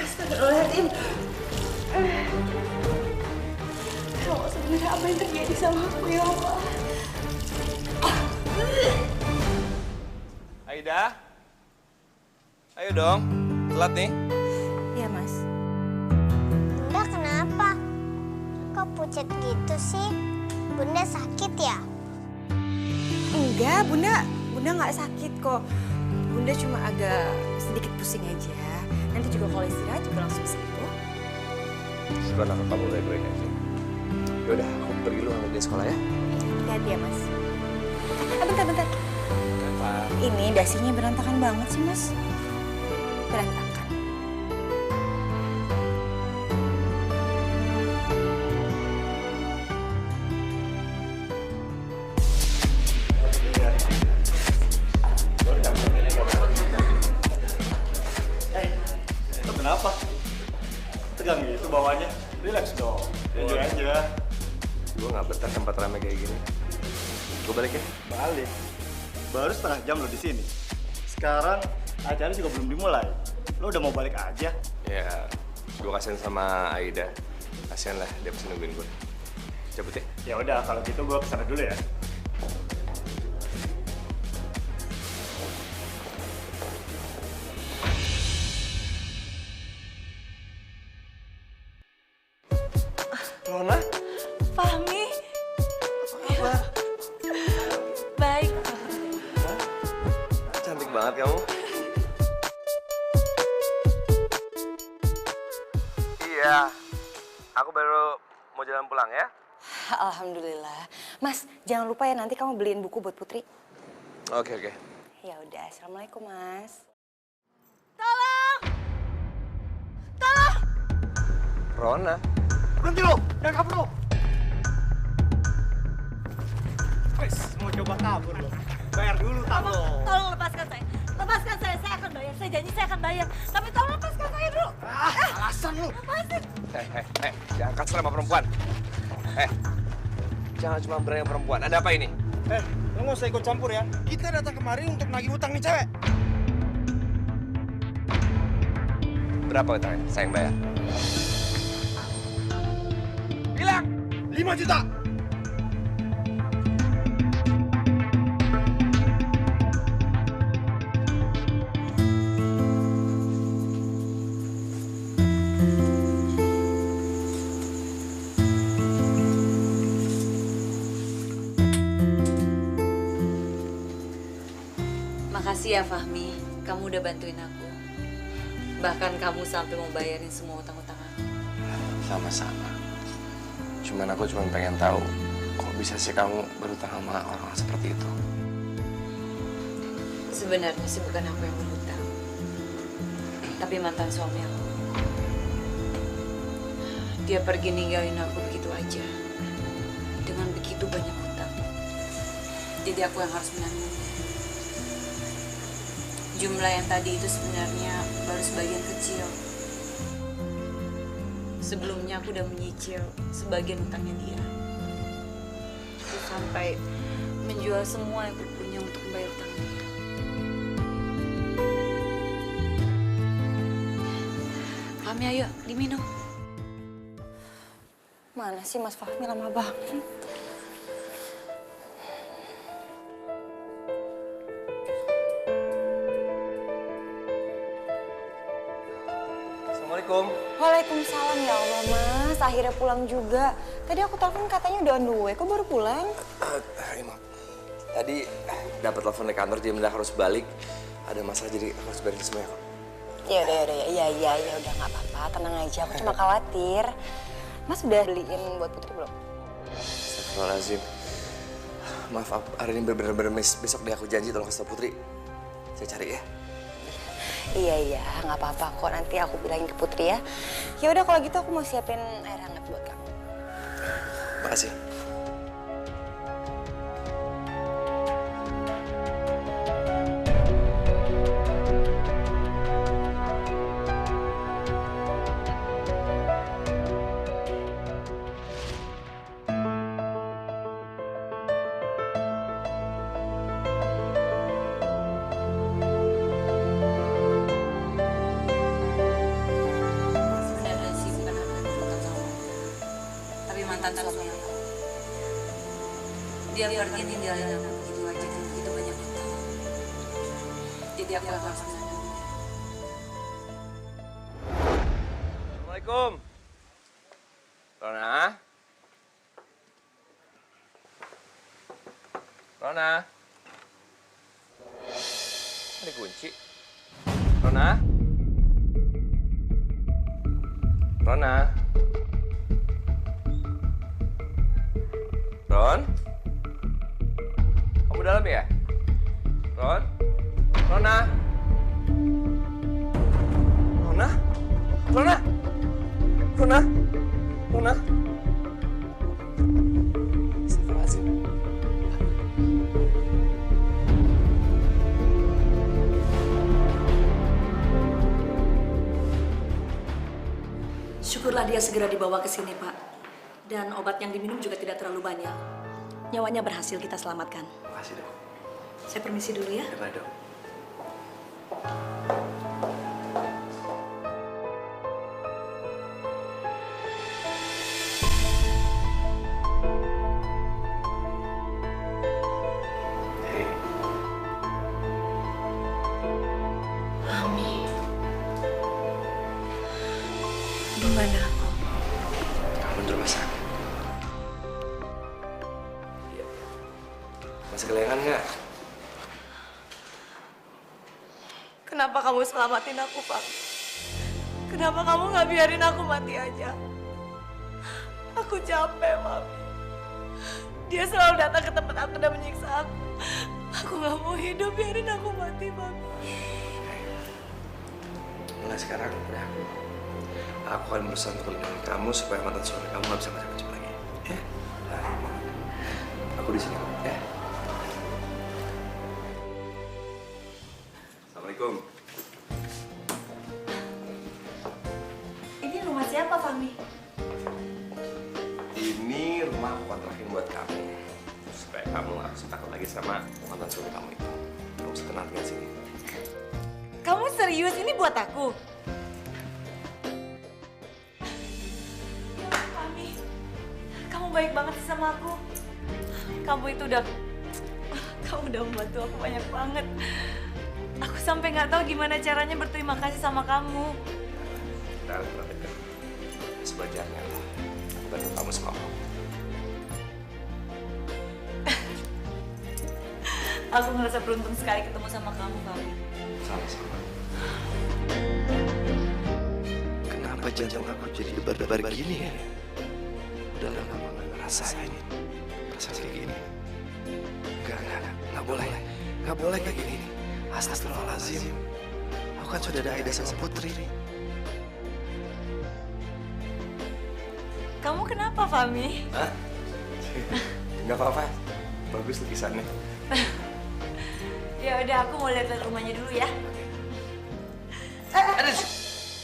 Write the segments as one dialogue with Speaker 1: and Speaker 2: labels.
Speaker 1: Astagfirullahaladzim. Ya Allah, sebenarnya apa yang terjadi sama aku ya Allah?
Speaker 2: Aida? Ayo dong, telat nih.
Speaker 1: Iya, Mas.
Speaker 3: Bunda kenapa? Kok pucat gitu sih? Bunda sakit ya?
Speaker 1: Enggak, Bunda nggak sakit kok. Bunda cuma agak sedikit pusing aja. Nanti juga kalau istirahat juga langsung sembuh.
Speaker 2: Syukurlah kamu baik-baik aja. Yaudah, aku pergi dulu sama dia sekolah ya.
Speaker 1: Hati-hati ya, Mas. Bentar.
Speaker 2: Kenapa?
Speaker 1: Ini dasinya berantakan banget sih, Mas. Berantakan.
Speaker 4: Itu kenapa? Tegang gitu bawahnya. Relax dong. Enjoy aja.
Speaker 2: Gue nggak betah tempat ramai kayak gini. Gue balik ya.
Speaker 4: Balik. Baru setengah jam lo di sini. Sekarang acara juga belum dimulai. Lo udah mau balik aja?
Speaker 2: Ya, gue kasihan sama Aida. Kasihan lah, dia pasti nungguin gue. Cabut ya.
Speaker 4: Ya udah, kalau gitu gue kesana dulu ya.
Speaker 2: Rona?
Speaker 1: Fahmi.
Speaker 2: Apa?
Speaker 1: Baik.
Speaker 2: Cantik banget kamu. Iya, aku baru mau jalan pulang ya.
Speaker 1: Alhamdulillah. Mas, jangan lupa ya nanti kamu beliin buku buat Putri.
Speaker 2: Oke.
Speaker 1: Ya udah, Assalamualaikum, Mas.
Speaker 2: Rona?
Speaker 4: Berhenti lo! Jangan kabur lo! Wes, mau coba kabur lo. Bayar dulu tak lo.
Speaker 5: Tolong lepaskan saya. Lepaskan saya akan bayar. Saya janji saya akan bayar. Tapi tolong lepaskan saya dulu.
Speaker 4: Alasan lo.
Speaker 5: Lepasin.
Speaker 2: Jangan kasar sama perempuan. Jangan cuma berani sama perempuan. Ada apa ini?
Speaker 4: Lo nggak usah ikut campur ya. Kita datang kemari untuk nagih utang nih cewek.
Speaker 2: Berapa utangnya? Saya yang bayar. Bilang!
Speaker 4: 5 juta.
Speaker 5: Makasih ya Fahmi. Kamu udah bantuin aku. Bahkan kamu sampai mau bayarin semua utang-utang aku.
Speaker 2: Sama-sama. Cuman aku cuma pengen tahu, kok bisa sih kamu berutang sama orang seperti itu?
Speaker 5: Sebenarnya sih bukan aku yang berhutang. Tapi mantan suami aku. Dia pergi ninggalin aku begitu aja. Dengan begitu banyak hutang. Jadi aku yang harus menanggung. Jumlah yang tadi itu sebenarnya baru sebagian kecil. Sebelumnya aku udah menyicil sebagian utangnya dia. Aku sampai menjual semua yang aku punya untuk membayar utang dia. Kami ayo diminum.
Speaker 1: Mana sih Mas Fahmi, lama banget.
Speaker 2: Assalamualaikum.
Speaker 1: Waalaikumsalam, ya Allah Mas. Akhirnya pulang juga. Tadi aku telepon katanya udah on the way. Kok baru pulang?
Speaker 2: Maaf. Tadi dapat telepon dari kantor, dia bilang harus balik. Ada masalah jadi aku harus beresin semuanya kok.
Speaker 1: Ya udah nggak apa-apa. Tenang aja, aku cuma khawatir. Mas udah beliin buat Putri belum?
Speaker 2: Astagfirullahaladzim. Maaf, hari ini bener-bener besok deh aku janji tolong kasih tau Putri. Saya cari ya.
Speaker 1: Iya, nggak apa-apa kok. Nanti aku bilangin ke Putri ya. Ya udah kalau gitu aku mau siapin air hangat buat kamu.
Speaker 2: Makasih.
Speaker 5: mantan suami aku. Dia pergi ninggalin aku begitu aja dan begitu banyak utang. Jadi aku harus menanggung.
Speaker 2: Assalamualaikum. Rona? Rona? Ada kunci. Rona? Rona? Ron? Kamu dalam ya? Ron? Rona? Rona? Rona? Rona? Rona? Astagfirullahaladzim.
Speaker 6: Syukurlah dia segera dibawa ke sini, Pak. Dan obat yang diminum juga tidak terlalu banyak. Nyawanya berhasil kita selamatkan.
Speaker 2: Makasih, Dok.
Speaker 6: Saya permisi dulu ya.
Speaker 2: Baik, Dok.
Speaker 6: Gimana aku?
Speaker 2: Kamu di rumah sakit. Iya. Masih kelengan nggak?
Speaker 1: Kenapa kamu selamatin aku, Pak? Kenapa kamu nggak biarin aku mati aja? Aku capek, Mami. Dia selalu datang ke tempat aku dan menyiksa aku. Aku nggak mau hidup, biarin aku mati, Mami.
Speaker 2: Mulai sekarang udah aku akan berusaha untuk melindungi kamu supaya mantan suami kamu nggak bisa macam-macam lagi. Ya? Nah, aku di sini, ya. Assalamualaikum.
Speaker 1: Ini rumah siapa, Fahmi?
Speaker 2: Ini rumah aku kontrakin buat kamu supaya kamu nggak usah takut lagi sama mantan suami kamu itu. Kamu bisa tenang tinggal sini.
Speaker 1: Kamu serius ini buat aku? Fahmi, kamu baik banget sih sama aku. Kamu udah membantu aku banyak banget. Aku sampai nggak tahu gimana caranya berterima kasih sama kamu.
Speaker 2: Kita harus perhatikan sebajarnya lah. Bantu kamu sama aku.
Speaker 1: Aku ngerasa beruntung sekali ketemu sama kamu, Fahmi.
Speaker 2: Sama-sama. Kenapa jantung aku jadi debar-debar gini ya? Udah lama gak ngerasain perasaan kayak gini. Nggak boleh. Nggak boleh kayak gini. Astagfirullahaladzim. Aku kan sudah ada Aida sama Putri.
Speaker 1: Kamu kenapa, Fahmi?
Speaker 2: Hah? Nggak apa-apa. Bagus lukisannya.
Speaker 1: Ya udah, aku mau lihat rumahnya dulu ya.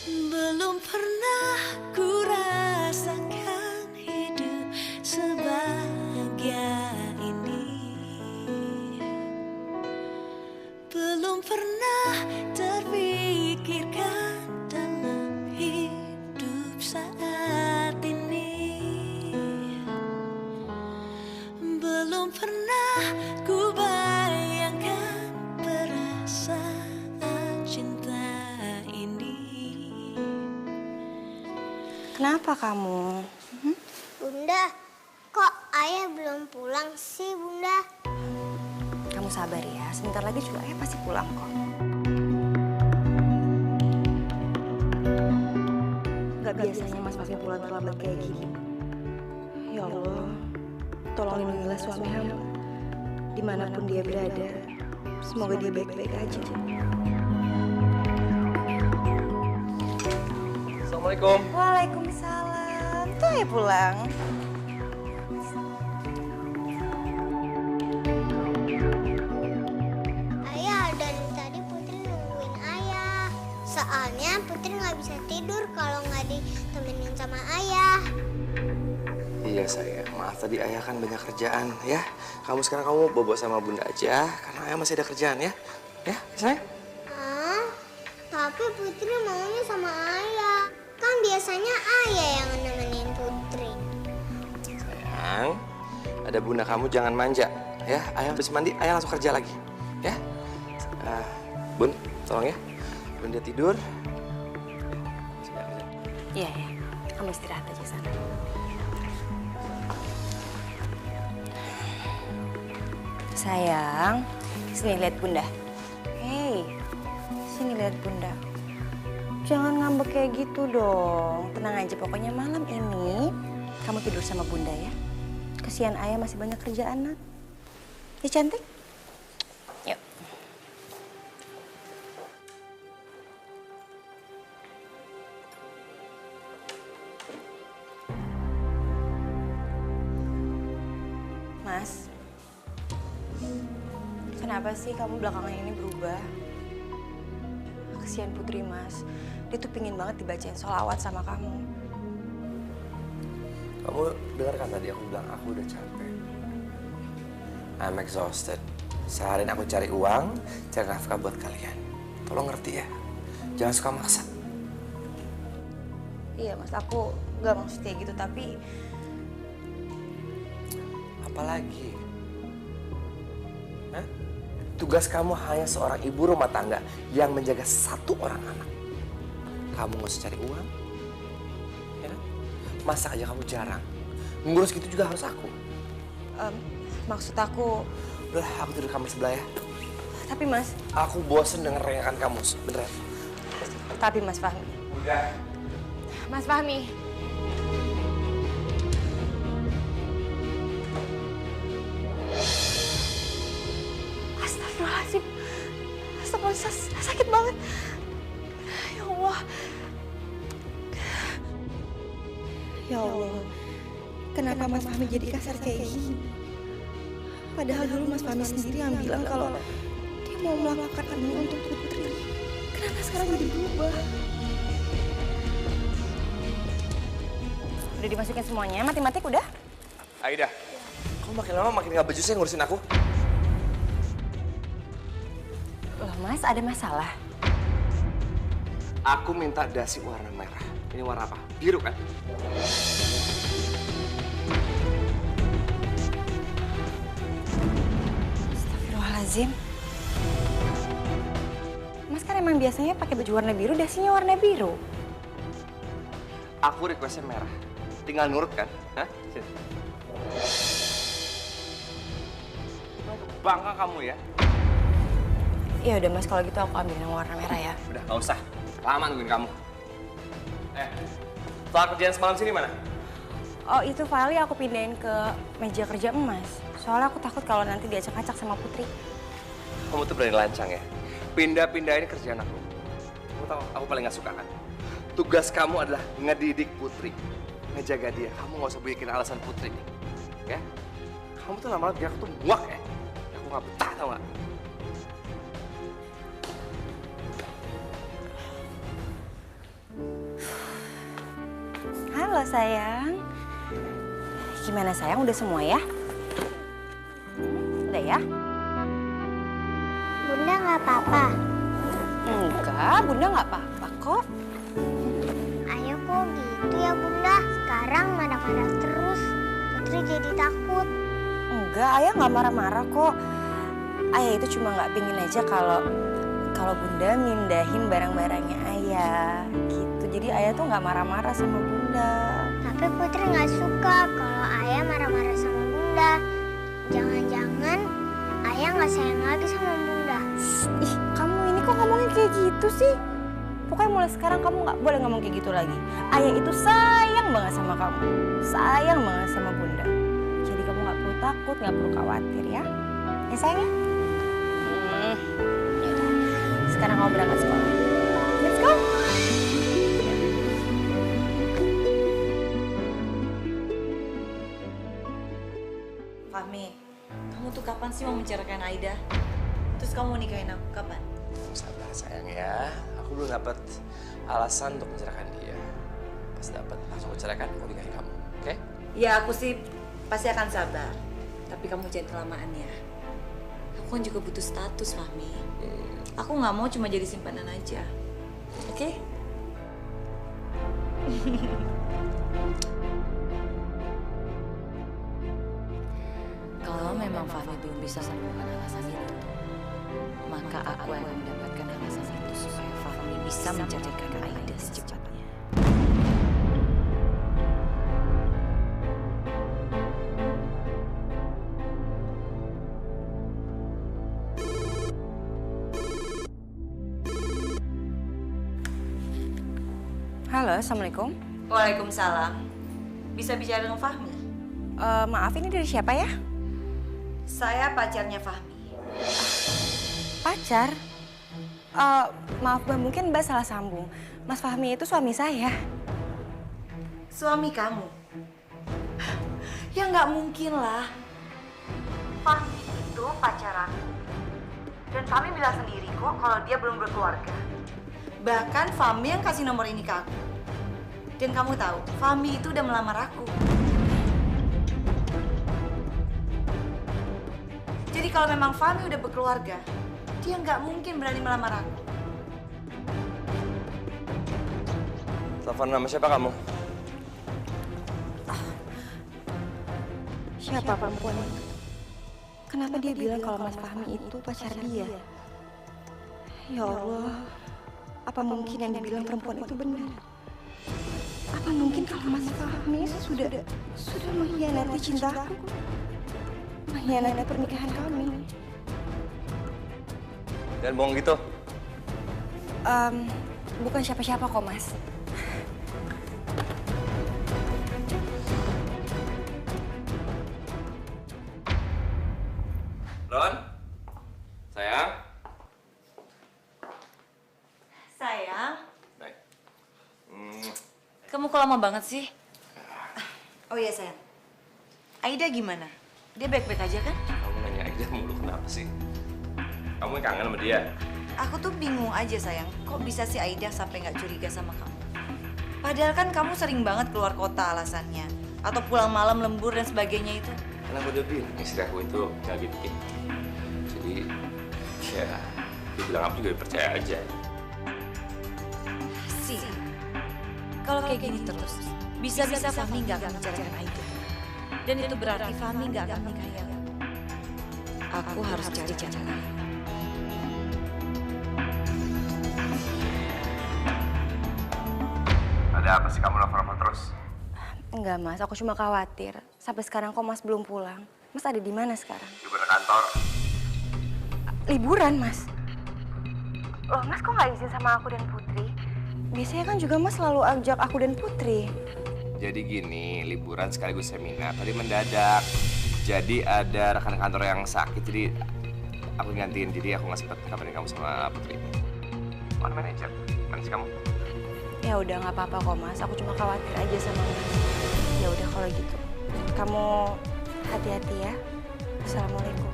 Speaker 6: Belum pernah ku rasakan hidup sebahagia ini. Belum pernah terpikirkan dalam hidup saat ini. Belum pernah ku bayangkan perasaan cinta ini.
Speaker 1: Kenapa kamu?
Speaker 3: Bunda, kok ayah belum pulang sih, Bunda?
Speaker 1: Kamu sabar ya, sebentar lagi juga ayah pasti pulang kok. Gak biasanya Mas Fahmi pulang terlambat kayak gini. Ya Allah, tolong lindungilah suami hamba. Dimanapun dia berada, semoga dia baik-baik aja.
Speaker 2: Assalamualaikum.
Speaker 1: Waalaikumsalam. Tuh ya pulang.
Speaker 3: Ayah, dari tadi Putri nungguin ayah. Soalnya Putri nggak bisa tidur kalau nggak ditemenin sama ayah.
Speaker 2: Iya sayang, maaf tadi ayah kan banyak kerjaan ya. Kamu bobo sama bunda aja karena ayah masih ada kerjaan ya. Ya, sayang.
Speaker 3: Hah? Tapi Putri maunya sama ayah. Kan biasanya ayah yang nemenin Putri.
Speaker 2: sayang, ada bunda kamu jangan manja. Ya, ayah habis mandi, ayah langsung kerja lagi. Ya, Bun, tolong ya. Bunda tidur.
Speaker 6: Iya, ya. Kamu istirahat aja sana. Sayang, sini lihat bunda. Hei, sini lihat bunda. Jangan ngambek kayak gitu dong. Tenang aja, pokoknya malam ini kamu tidur sama bunda ya. Kasihan ayah masih banyak kerjaan, Nat. Ya cantik? Yuk. Mas, kenapa sih kamu belakangan ini berubah? Kasihan Putri, Mas. Dia tuh pingin banget dibacain sholawat sama kamu.
Speaker 2: Kamu dengar kan tadi aku bilang aku udah capek. I'm exhausted. Seharian aku cari uang, cari nafkah buat kalian. Tolong ngerti ya. Jangan suka maksa.
Speaker 6: Iya, Mas. Aku gak maksud kayak gitu, tapi...
Speaker 2: Apalagi? Hah? Tugas kamu hanya seorang ibu rumah tangga yang menjaga satu orang anak. Kamu nggak usah cari uang, ya kan? Masak aja kamu jarang. Ngurus gitu juga harus aku.
Speaker 6: Maksud aku...
Speaker 2: Udah, aku tidur kamar sebelah ya.
Speaker 6: Tapi, Mas...
Speaker 2: Aku bosen denger rengakan kamu, beneran.
Speaker 6: Tapi, Mas Fahmi...
Speaker 2: Udah.
Speaker 6: Mas Fahmi... Astagfirullahaladzim. Astagfirullahaladzim, sakit banget. Ya Allah. Ya Allah. Kenapa Mas Fahmi jadi kasar kayak gini? Padahal dulu Mas Fahmi sendiri yang bilang kalau dia mau melakukan ini untuk Putri. Kenapa sekarang jadi berubah? Udah dimasukin semuanya, matematik udah?
Speaker 2: Aida, kamu makin lama makin gak becusnya ngurusin aku.
Speaker 6: Loh Mas, ada masalah?
Speaker 2: Aku minta dasi warna merah. Ini warna apa? Biru kan?
Speaker 6: Astagfirullahaladzim. Mas kan emang biasanya pakai baju warna biru, dasinya warna biru.
Speaker 2: Aku requestnya merah. Tinggal nurut kan? Hah? Sini. Bangga kamu ya?
Speaker 6: Ya udah Mas, kalau gitu aku ambil yang warna merah ya.
Speaker 2: Udah, gak usah. Lama nungguin kamu. Soal kerjaan semalam sini mana?
Speaker 6: Oh itu filenya aku pindahin ke meja kerja Mas. Soalnya aku takut kalau nanti diacak-acak sama Putri.
Speaker 2: Kamu tuh berani lancang ya? Pindah-pindahin kerjaan aku. Kamu tahu, aku paling gak suka kan? Tugas kamu adalah ngedidik Putri. Ngejaga dia. Kamu gak usah bikin alasan Putri nih. Ya? Kamu tuh lama-lama bikin aku tuh muak ya? Aku gak betah, tau gak?
Speaker 6: Halo sayang. Gimana sayang, udah semua ya? Udah ya?
Speaker 3: Bunda nggak apa-apa.
Speaker 6: Enggak, Bunda nggak apa-apa kok.
Speaker 3: Ayo kok gitu ya Bunda. Sekarang marah-marah terus. Putri jadi takut.
Speaker 6: Enggak, Ayah nggak marah-marah kok. Ayah itu cuma nggak pingin aja kalau Bunda mindahin barang-barangnya Ayah gitu. Jadi Ayah tuh nggak marah-marah sama Bunda.
Speaker 3: Tapi Putri nggak suka kalau Ayah marah-marah sama Bunda. Jangan-jangan Ayah nggak sayang lagi sama Bunda.
Speaker 6: Ih, kamu ini kok ngomongin kayak gitu sih? Pokoknya mulai sekarang kamu nggak boleh ngomong kayak gitu lagi. Ayah itu sayang banget sama kamu. Sayang banget sama Bunda. Jadi kamu nggak perlu takut, nggak perlu khawatir ya. Ya sayang ya? Yaudah. Sekarang kamu berangkat sekolah. Let's go!
Speaker 5: Fahmi, kamu tuh kapan sih mau menceraikan Aida? Terus kamu mau nikahin aku kapan?
Speaker 2: Sabar sayang ya. Aku belum dapat alasan untuk menceraikan dia. Pas dapat langsung menceraikan, aku nikahin kamu. Oke?
Speaker 5: Ya aku sih pasti akan sabar. Tapi kamu jangan kelamaan ya. Aku kan juga butuh status, Fahmi. Aku nggak mau cuma jadi simpanan aja. Oke? memang Fahmi belum bisa menemukan alasan itu, maka aku akan mendapatkan alasan itu supaya Fahmi bisa menceraikan Aida secepatnya.
Speaker 6: Halo, Assalamualaikum.
Speaker 5: Waalaikumsalam. Bisa bicara dengan Fahmi?
Speaker 6: Maaf, ini dari siapa ya?
Speaker 5: Saya pacarnya Fahmi.
Speaker 6: Pacar? Maaf Mbak, mungkin Mbak salah sambung. Mas Fahmi itu suami saya.
Speaker 5: Suami kamu? Ya nggak mungkin lah. Fahmi itu pacar aku. Dan Fahmi bilang sendiri kok kalau dia belum berkeluarga. Bahkan Fahmi yang kasih nomor ini ke aku. Dan kamu tahu, Fahmi itu udah melamar aku. Jadi kalau memang Fahmi udah berkeluarga, dia nggak mungkin berani melamar aku.
Speaker 2: Telepon nama siapa kamu?
Speaker 6: Siapa perempuan itu? Kenapa dia bilang kalau Mas Fahmi itu pacar dia? Ya Allah, apa mungkin yang dibilang perempuan itu benar? Apa mungkin kalau Mas Fahmi sudah mengkhianati cintaku? Mengkhianati pernikahan kami?
Speaker 2: Jangan bohong gitu.
Speaker 6: Bukan siapa-siapa kok, Mas.
Speaker 2: Ron? Sayang?
Speaker 5: Sayang,
Speaker 2: Baik.
Speaker 5: kamu kok lama banget sih? Oh iya sayang, Aida gimana? Dia baik-baik aja kan?
Speaker 2: Kamu nanya Aida mulu kenapa sih? Kamu yang kangen sama dia?
Speaker 5: Aku tuh bingung aja sayang, kok bisa sih Aida sampai nggak curiga sama kamu? Padahal kan kamu sering banget keluar kota alasannya, atau pulang malam lembur dan sebagainya itu.
Speaker 2: Karena aku udah bilang istri aku itu nggak gitu. Jadi, ya, dia bilang aku juga percaya aja.
Speaker 5: Sih, kalau kayak gini terus, bisa-bisa Fahmi nggak akan menceraikan Aida. Dan itu berarti Fahmi nggak akan nikahi aku. Aku harus cari cara lain.
Speaker 2: Ada apa sih kamu nelfon terus?
Speaker 6: Enggak, Mas. Aku cuma khawatir. Sampai sekarang kok Mas belum pulang. Mas ada di mana sekarang?
Speaker 2: Liburan kantor.
Speaker 6: Liburan, Mas? Loh, Mas kok nggak izin sama aku dan Putri? Biasanya kan juga Mas selalu ajak aku dan Putri.
Speaker 2: Jadi gini, liburan sekaligus seminar. Tadi mendadak. Jadi ada rekan kantor yang sakit, jadi aku gantiin. Jadi aku nggak sempet kabarin kamu sama Putri. Mana manajer? Mana sih kamu?
Speaker 6: Ya udah nggak apa-apa kok, Mas. Aku cuma khawatir aja sama Mas. Ya udah kalau gitu. Kamu hati-hati ya. Assalamualaikum.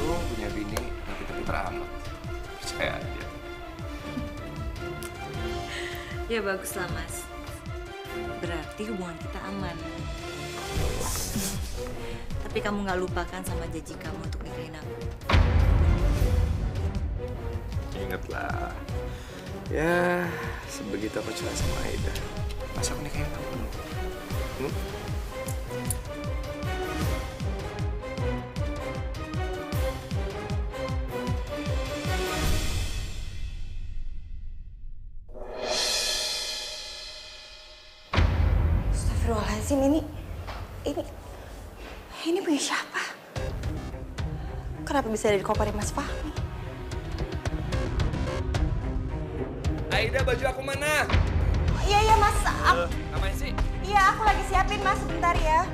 Speaker 2: Lu punya bini, pinter-pinter amat. Percaya aja.
Speaker 5: Ya baguslah Mas. Berarti hubungan kita aman. Tapi kamu nggak lupakan sama janji kamu untuk nikahin aku.
Speaker 2: Ingatlah. Ya, sebegitu aku cinta sama Aida. Masa aku nikahin kamu?
Speaker 6: Astagfirullahaladzim, ini punya siapa? Kenapa bisa ada di kopernya Mas Fahmi?
Speaker 2: Aida, baju aku mana?
Speaker 6: Iya Mas.
Speaker 2: Ngapain sih?
Speaker 6: Iya, aku lagi siapin Mas, sebentar ya.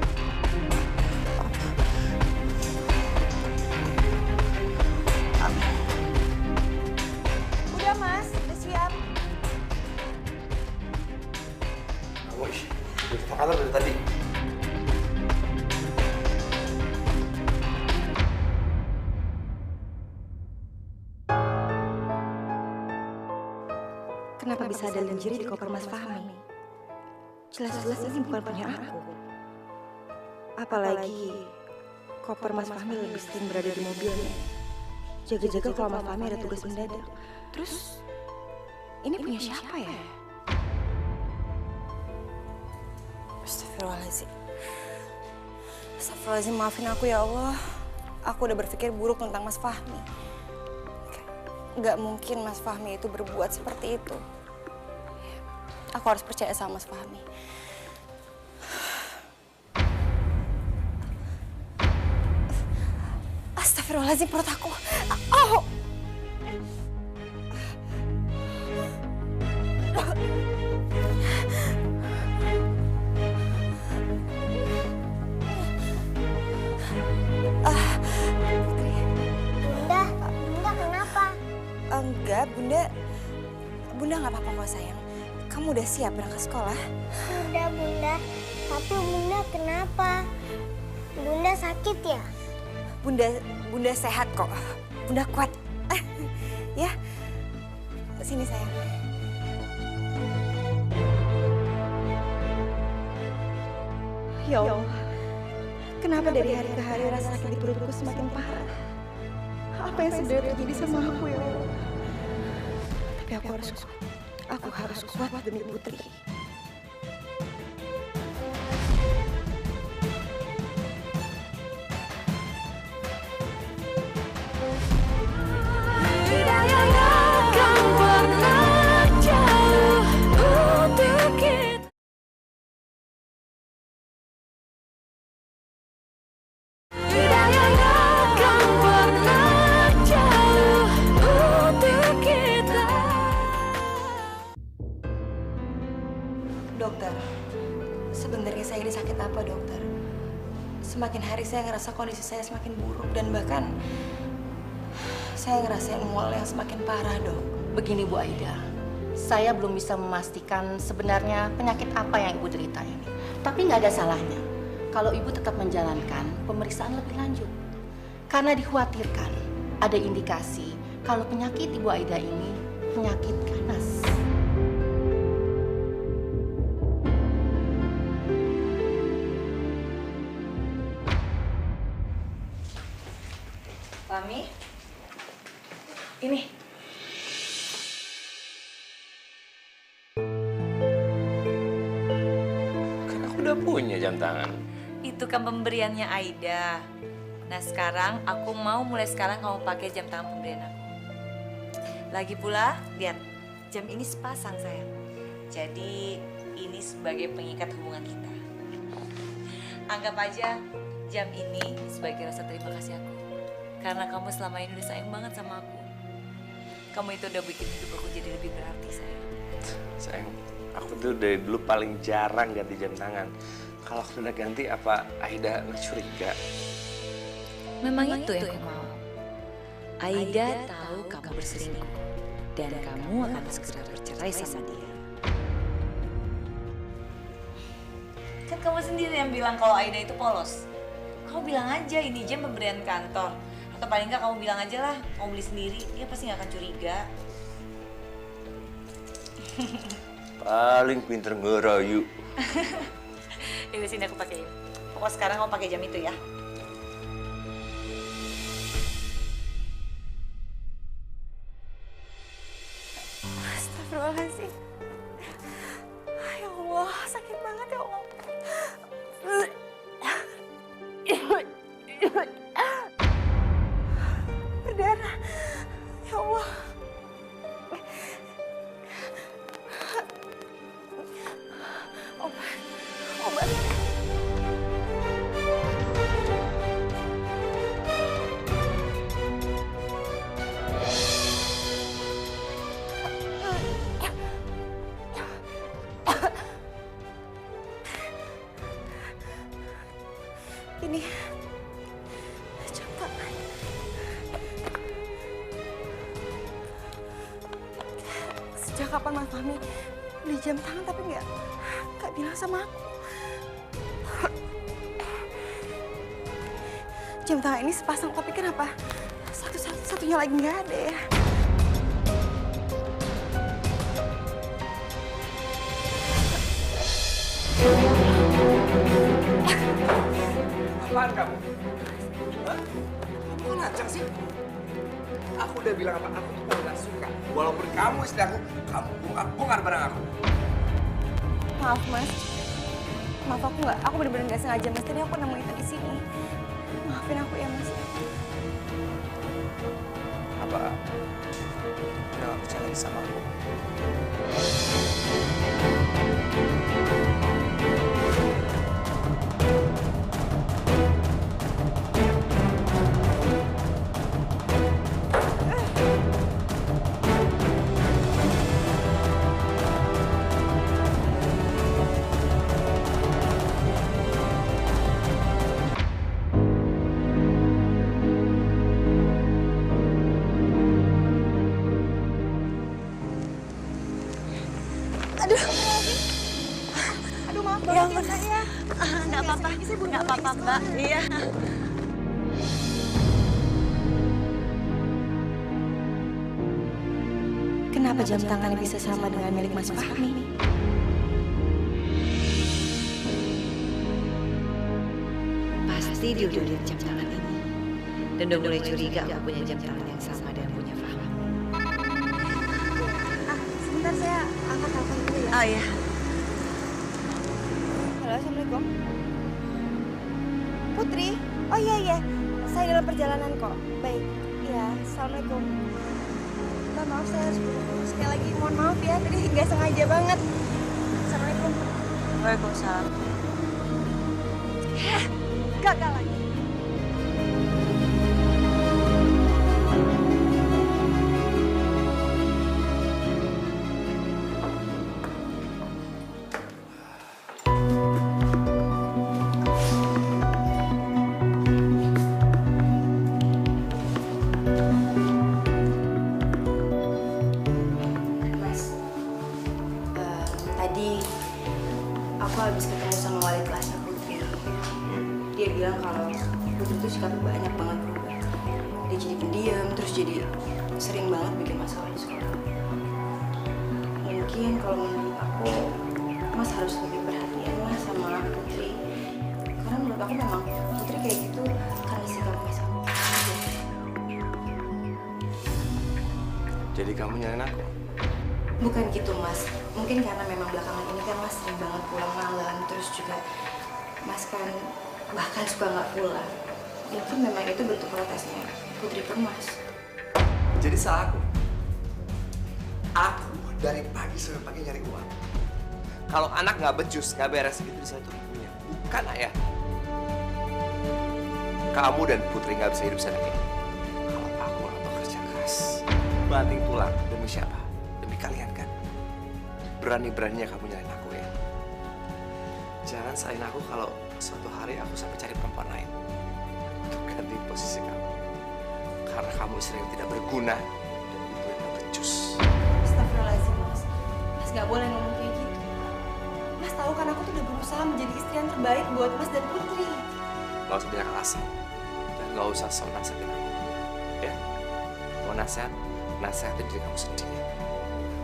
Speaker 6: Udah Mas, udah siap.
Speaker 2: Kamu udah ke kantor dari tadi.
Speaker 6: Kenapa bisa ada lingerie di koper Mas Fahmi? Jelas-jelas ini bukan punya aku. Apalagi koper Mas Fahmi lebih sering berada di mobilnya. Jaga-jaga kalau Mas Fahmi ada tugas mendadak. Terus, ini punya siapa ya? Astagfirullahaladzim. Astagfirullahaladzim, maafin aku ya Allah. Aku udah berpikir buruk tentang Mas Fahmi. Gak mungkin Mas Fahmi itu berbuat seperti itu. Aku harus percaya sama Mas Fahmi. Astagfirullahaladzim, perut aku. Oh!
Speaker 3: Bunda kenapa?
Speaker 6: Enggak, Bunda nggak apa-apa kok sayang. Kamu udah siap berangkat sekolah?
Speaker 3: Udah Bunda, tapi Bunda kenapa? Bunda sakit ya?
Speaker 6: Bunda sehat kok. Bunda kuat. Ya, sini sayang. Ya Allah, kenapa dari hari ke hari rasa sakit di perutku semakin parah? Apa yang sebenarnya terjadi sama aku ya Allah? Tapi aku harus kuat demi Putri. Dokter, sebenarnya saya ini sakit apa dokter? Semakin hari saya ngerasa kondisi saya semakin buruk dan bahkan saya ngerasain mual yang semakin parah dok.
Speaker 7: Begini Bu Aida, saya belum bisa memastikan sebenarnya penyakit apa yang Ibu derita ini. Tapi nggak ada salahnya kalau Ibu tetap menjalankan pemeriksaan lebih lanjut. Karena dikhawatirkan ada indikasi kalau penyakit Ibu Aida ini penyakit ganas.
Speaker 6: Fahmi, ini.
Speaker 8: Kan aku udah punya jam tangan.
Speaker 5: Itu kan pemberiannya Aida. Nah sekarang aku mau mulai sekarang kamu pakai jam tangan pemberian aku. Lagi pula, lihat jam ini sepasang sayang. Jadi ini sebagai pengikat hubungan kita. Anggap aja jam ini sebagai rasa terima kasih aku. Karena kamu selama ini udah sayang banget sama aku. Kamu itu udah bikin hidup aku jadi lebih berarti sayang.
Speaker 8: Sayang, aku tuh dari dulu paling jarang ganti jam tangan. Kalau aku udah ganti apa Aida curiga?
Speaker 5: Memang itu yang aku mau. Aida tahu kamu berselingkuh dan kamu akan segera bercerai sama dia. Kan kamu sendiri yang bilang kalau Aida itu polos. Kamu bilang aja ini jam pemberian kantor. Atau paling nggak kamu bilang aja lah mau beli sendiri, dia pasti nggak akan curiga.
Speaker 8: Paling pinter ngerayu.
Speaker 5: Ini sini aku pakein. Pokoknya sekarang kamu pakai jam itu ya.
Speaker 6: Astagfirullahaladzim. Ya Allah, sakit banget ya Allah. Berdarah. Ya Allah. Obat. Ini jam tangan. Sejak kapan Mas Fahmi beli jam tangan tapi nggak bilang sama aku? Jam tangan ini sepasang tapi kenapa satunya lagi nggak ada ya?
Speaker 2: Apaan kamu? Hah? Kamu ngacang sih? Aku udah bilang apa? Aku tuh gak suka. Walaupun kamu istri aku, kamu bongkar barang aku.
Speaker 6: Maaf Mas, Maaf, aku bener-bener nggak sengaja Mas. Tadi aku nemuin itu di sini. Maafin aku ya Mas.
Speaker 8: Apa udah gak percaya lagi sama aku?
Speaker 6: Aduh maaf banget ya saya.
Speaker 5: Nggak apa-apa Mbak. Iya.
Speaker 6: Kenapa jam tangannya bisa sama dengan milik Mas Fahmi?
Speaker 9: Pasti dia udah lihat jam tangan ini. Dan udah mulai curiga aku punya jam tangan yang sama dengan punya Fahmi.
Speaker 6: Sebentar saya angkat telepon dulu ya.
Speaker 5: Oh iya.
Speaker 6: Halo, Assalamualaikum. Putri? Oh iya. Saya dalam perjalanan kok. Baik. Iya, Assalamualaikum. Mbak, maaf saya harus buru-buru. Sekali lagi mohon maaf ya, tadi nggak sengaja banget. Assalamualaikum.
Speaker 5: Waalaikumsalam.
Speaker 6: Gagal lagi. Tadi aku habis ketemu sama wali kelasnya Putri. Dia bilang kalau Putri itu sikapnya banyak banget berubah. Dia jadi pendiam, terus jadi sering banget bikin masalah di sekolah. Mungkin kalau menurut aku, Mas harus lebih perhatian lah sama Putri. Karena menurut aku memang Putri kayak gitu karena sikapnya sama Putri.
Speaker 8: Jadi kamu nyalain aku?
Speaker 6: Bukan gitu Mas, mungkin karena memang belakangan ini kan Mas sering banget pulang malam, terus juga Mas kan bahkan suka nggak pulang. Mungkin memang itu bentuk protesnya Putri ke Mas.
Speaker 2: Jadi salah aku. Aku dari pagi sampai pagi nyari uang. Kalau anak nggak becus, nggak beres gitu, saya tuh ibunya, bukan ayah. Kamu dan Putri nggak bisa hidup seenaknya. Kalau aku nggak bekerja keras, banting tulang demi siapa? Demi kalian kan. Berani-beraninya kamu nyalain aku ya. Jangan salahin aku kalau suatu hari aku sampai cari perempuan lain untuk ganti posisi kamu. Karena kamu istri yang tidak berguna dan ibu yang gak becus.
Speaker 6: Astagfirullahaladzim Mas, Mas nggak boleh ngomong kayak gitu. Mas tahu kan aku tuh udah berusaha menjadi istri yang terbaik buat Mas dan Putri.
Speaker 2: Gak usah banyak alasan dan gak usah sok nasihatin aku. Ya, mau nasihat, nasihatin diri kamu sendiri.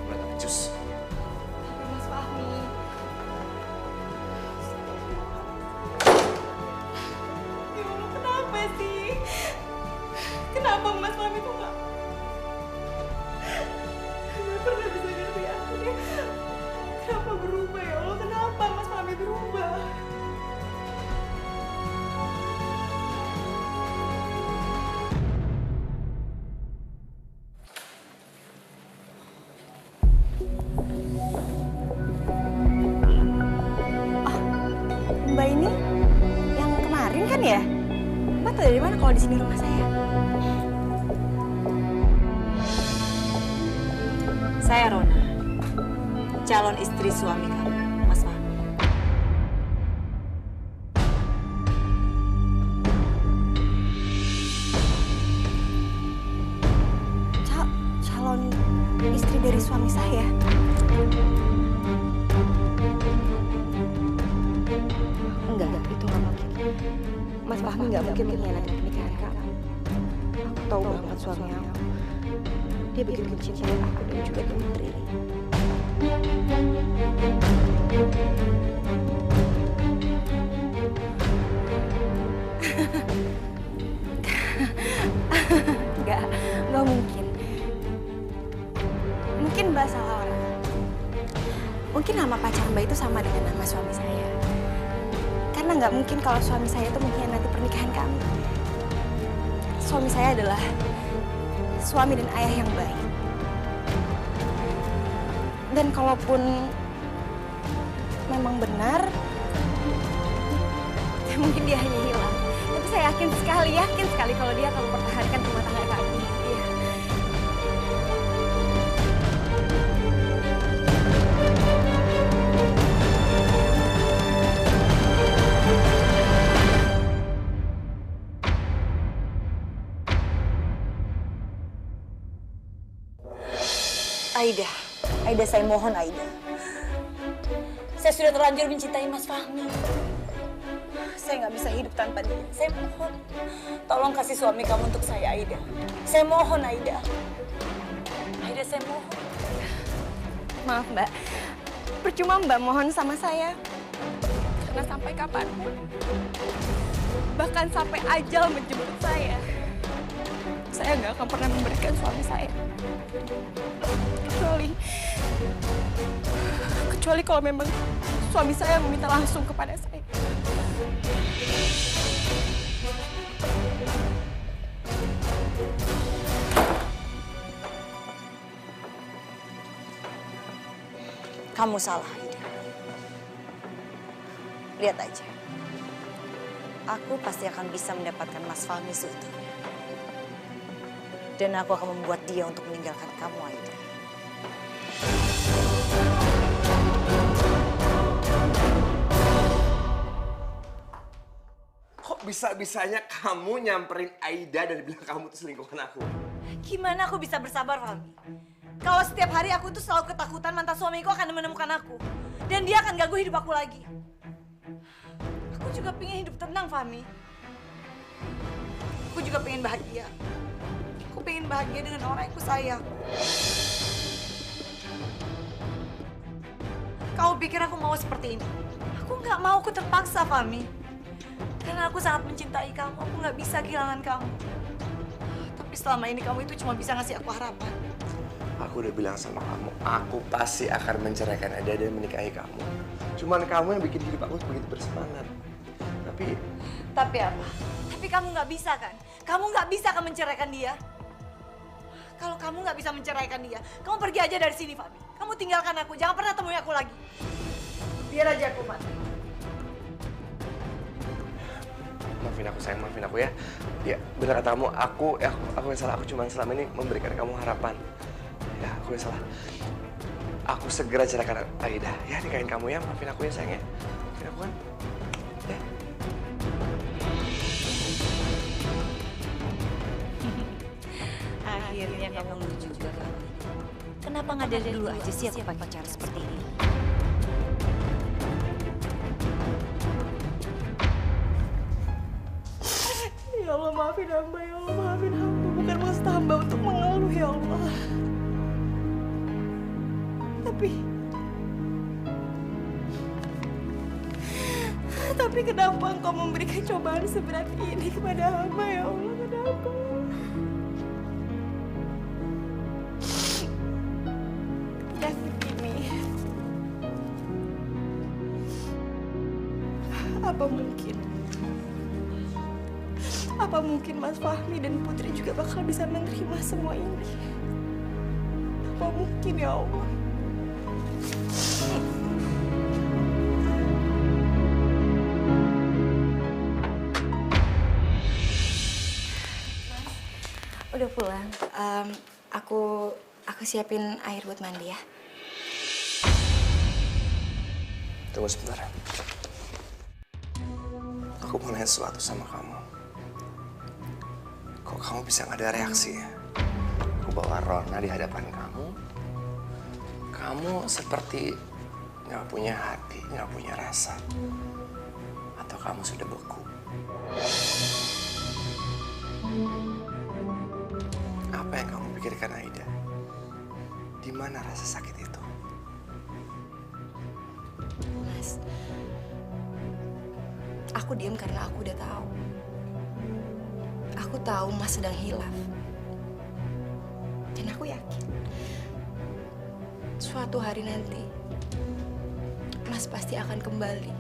Speaker 2: Mulai gak becus.
Speaker 6: Tapi Mas Fahmi, ya Allah, kenapa sih? Kenapa Mas Fahmi tuh nggak pernah bisa ngerti aku ya? Kenapa berubah ya Allah? Kenapa Mas Fahmi berubah? Mbak ini yang kemarin kan ya? Mbak tahu dari mana kalau di sini rumah saya?
Speaker 5: Saya Rona, calon istri suami kamu, Mas Fahmi.
Speaker 6: Calon istri dari suami saya? Enggak, itu nggak mungkin. Mas Fahmi nggak mungkin mengkhianati pernikahan kamu. Aku tahu banget suami aku. Dia begitu mencintai aku dan juga Putri. Nggak mungkin. Mungkin Mbak salah orang. Mungkin nama pacar Mbak itu sama dengan nama suami saya. Karena nggak mungkin kalau suami saya itu mengkhianati pernikahan kami. Suami saya adalah suami dan ayah yang baik. Dan kalaupun memang benar, ya mungkin dia hanya hilang. Tapi saya yakin sekali kalau dia akan mempertahankan rumah tangga kami. Iya.
Speaker 5: Aida, saya mohon Aida. Saya sudah terlanjur mencintai Mas Fahmi. Saya nggak bisa hidup tanpa dia. Saya mohon, tolong kasih suami kamu untuk saya, Aida. Saya mohon, Aida. Aida, saya mohon.
Speaker 6: Maaf Mbak, percuma Mbak mohon sama saya. Karena sampai kapanpun, bahkan sampai ajal menjemput saya nggak akan pernah memberikan suami saya. Kecuali kalau memang suami saya meminta langsung kepada saya.
Speaker 5: Kamu salah, Aida. Lihat aja. Aku pasti akan bisa mendapatkan Mas Fahmi seutuhnya. Dan aku akan membuat dia untuk meninggalkan kamu, Aida.
Speaker 8: Kok bisa-bisanya kamu nyamperin Aida dan bilang kamu tuh selingkuhan aku?
Speaker 5: Gimana aku bisa bersabar, Fahmi? Kalau setiap hari aku tuh selalu ketakutan mantan suamiku akan menemukan aku. Dan dia akan ganggu hidup aku lagi. Aku juga pengen hidup tenang, Fahmi. Aku juga pengen bahagia. Aku pengen bahagia dengan orang yang aku sayang. Kamu pikir aku mau seperti ini? Aku nggak mau, aku terpaksa, Fahmi. Karena aku sangat mencintai kamu, aku nggak bisa kehilangan kamu. Tapi selama ini kamu itu cuma bisa ngasih aku harapan.
Speaker 8: Aku udah bilang sama kamu, aku pasti akan menceraikan Aida dan menikahi kamu. Cuman kamu yang bikin hidup aku begitu bersemangat. Tapi
Speaker 5: apa? Tapi kamu nggak bisa kan? Kamu nggak bisa kan menceraikan dia? Kalau kamu nggak bisa menceraikan dia, kamu pergi aja dari sini, Fahmi. Kamu tinggalkan aku, jangan pernah temui aku lagi. Biar aja aku mati.
Speaker 8: Maafin aku sayang, maafin aku ya. Ya benar kata kamu, aku yang salah. Aku cuma selama ini memberikan kamu harapan. Ya aku yang salah. Aku segera ceraikan Aida. Ya nikahin kamu ya, maafin aku ya sayang ya. Maafin aku kan. Ya.
Speaker 5: Akhirnya kamu ngerti juga kan? Kenapa nggak dari dulu aja sih aku pakai cara seperti ini?
Speaker 1: Ya Allah, maafin hamba, ya Allah, maafin hamba. Bukan maksud hamba untuk mengeluh, ya Allah. Tapi kenapa engkau memberikan cobaan seberat ini kepada hamba, ya Allah? Kenapa? Penyakit ini, apa mungkin Mas Fahmi dan Putri juga bakal bisa menerima semua ini? Apa mungkin, ya Allah?
Speaker 6: Udah pulang. Aku siapin air buat mandi ya.
Speaker 8: Tunggu sebentar. Aku mau nanya sesuatu sama kamu. Kok kamu bisa nggak ada reaksi ya? Aku bawa Rona di hadapan kamu. Kamu seperti nggak punya hati, nggak punya rasa. Atau kamu sudah beku? Apa yang kamu pikirkan, Aida? Di mana rasa sakit itu?
Speaker 6: Mas, aku diam karena aku udah tahu. Aku tahu Mas sedang hilaf. Dan aku yakin suatu hari nanti Mas pasti akan kembali.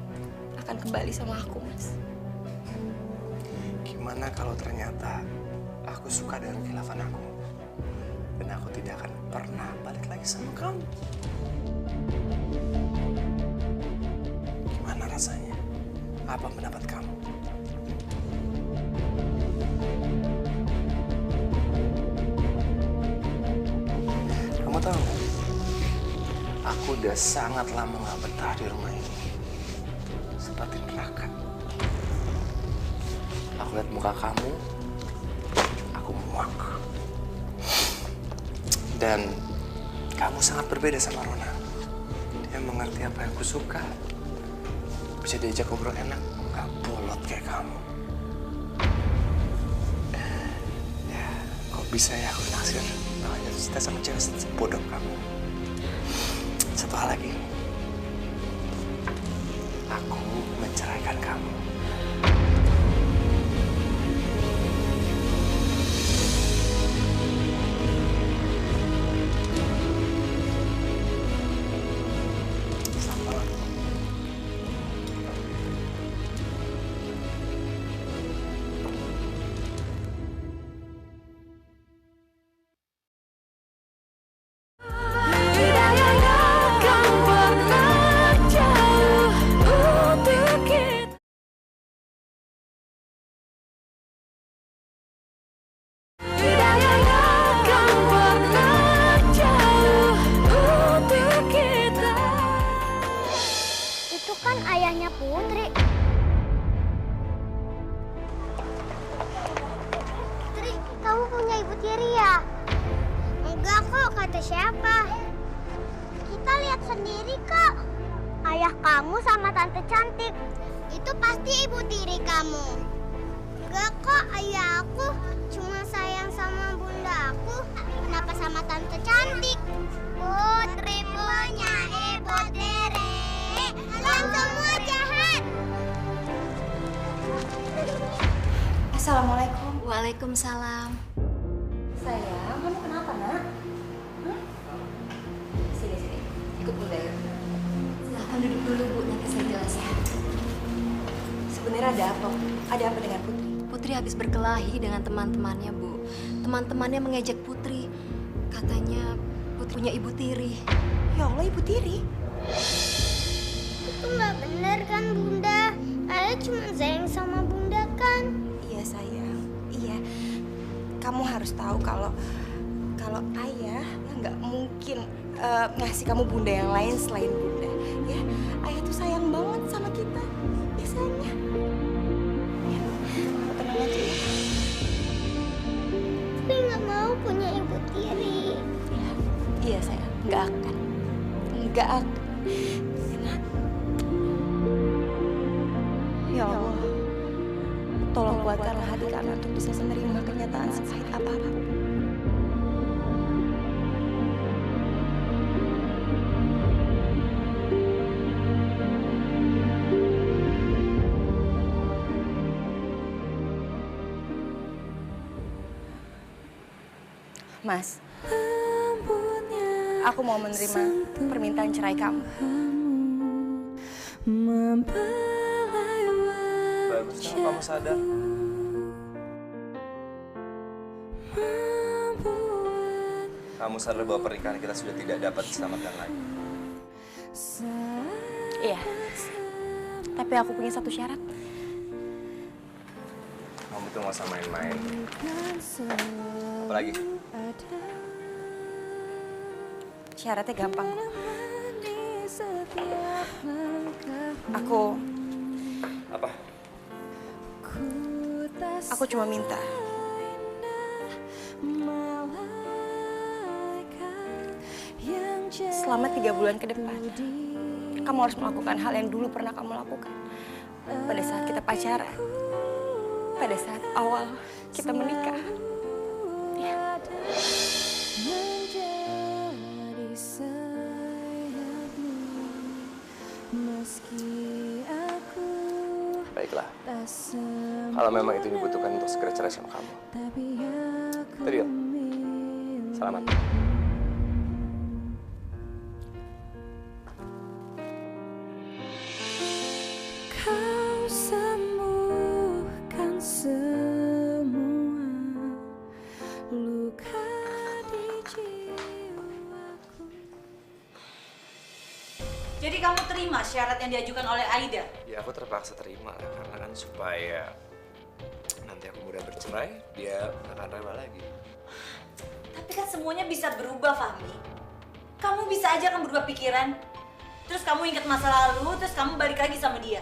Speaker 6: akan kembali sama aku, Mas.
Speaker 8: Gimana kalau ternyata aku suka dengan khilafan aku? Dan aku tidak akan pernah balik lagi sama kamu. Gimana rasanya? Apa pendapat kamu? Kamu tahu nggak? Aku udah sangat lama nggak betah di rumah ini. Seperti neraka. Aku lihat muka kamu, aku muak. Dan kamu sangat berbeda sama Rona. Dia mengerti apa yang aku suka. Bisa diajak ngobrol enak, nggak bolot kayak kamu. Ya, kok bisa ya aku naksir makanya cinta sama cewek sebodoh kamu. Satu hal lagi, aku menceraikan kamu.
Speaker 3: Itu kan ayahnya Putri. Putri, kamu punya ibu tiri ya? Enggak kok, kata siapa? Kita lihat sendiri kok. Ayah kamu sama tante cantik. Itu pasti ibu tiri kamu. Enggak kok, ayah aku cuma sayang sama bunda aku. Kenapa sama tante cantik? Putri punya ibu tiri. Kalian semua jahat.
Speaker 6: Assalamualaikum.
Speaker 10: Waalaikumsalam.
Speaker 6: Sayang, kamu kenapa, Nak? Sini. Ikut Bunda yuk.
Speaker 10: Silahkan duduk dulu, Bu. Nanti saya jelasin.
Speaker 6: Sebenarnya ada apa? Ada apa dengan Putri?
Speaker 10: Putri habis berkelahi dengan teman-temannya, Bu. Teman-temannya mengejek Putri. Katanya Putri punya ibu tiri.
Speaker 6: Ya Allah, ibu tiri.
Speaker 3: Itu nggak benar kan, Bunda? Ayah cuma sayang sama Bunda kan?
Speaker 6: Iya, sayang. Iya. Kamu harus tahu kalau ayah nggak mungkin ngasih kamu bunda yang lain selain bunda. Ya, ayah tuh sayang banget sama kita. Ya, sayangnya. Ya, kamu tenang aja ya.
Speaker 3: Tapi nggak mau punya ibu tiri.
Speaker 6: Ya, iya sayang, nggak akan. Nah. Ya Allah, tolong kuatkanlah hati kami untuk bisa menerima kenyataan sepahit apapun. Mas, aku mau menerima permintaan cerai kamu.
Speaker 8: Bagusnya kamu sadar. Kamu sadar bahwa pernikahan kita sudah tidak dapat diselamatkan lagi.
Speaker 6: Iya, tapi aku punya satu syarat.
Speaker 8: Kamu tuh nggak usah main-main. Apalagi?
Speaker 6: Syaratnya gampang. Aku...
Speaker 8: Apa?
Speaker 6: Aku cuma minta. Selama 3 bulan ke depan, kamu harus melakukan hal yang dulu pernah kamu lakukan. Pada saat kita pacaran. Pada saat awal kita menikah. Ya.
Speaker 8: Baiklah. Kalau memang itu dibutuhkan untuk segera cerai sama kamu. Deal. Selamat.
Speaker 1: Kau
Speaker 5: Jadi kamu terima syarat yang diajukan oleh Aida?
Speaker 2: Ya aku terpaksa terima lah, karena kan supaya nanti aku mudah bercerai, dia gak akan rela lagi.
Speaker 5: Tapi kan semuanya bisa berubah, Fahmi. Kamu bisa aja kan berubah pikiran. Terus kamu ingat masa lalu, terus kamu balik lagi sama dia.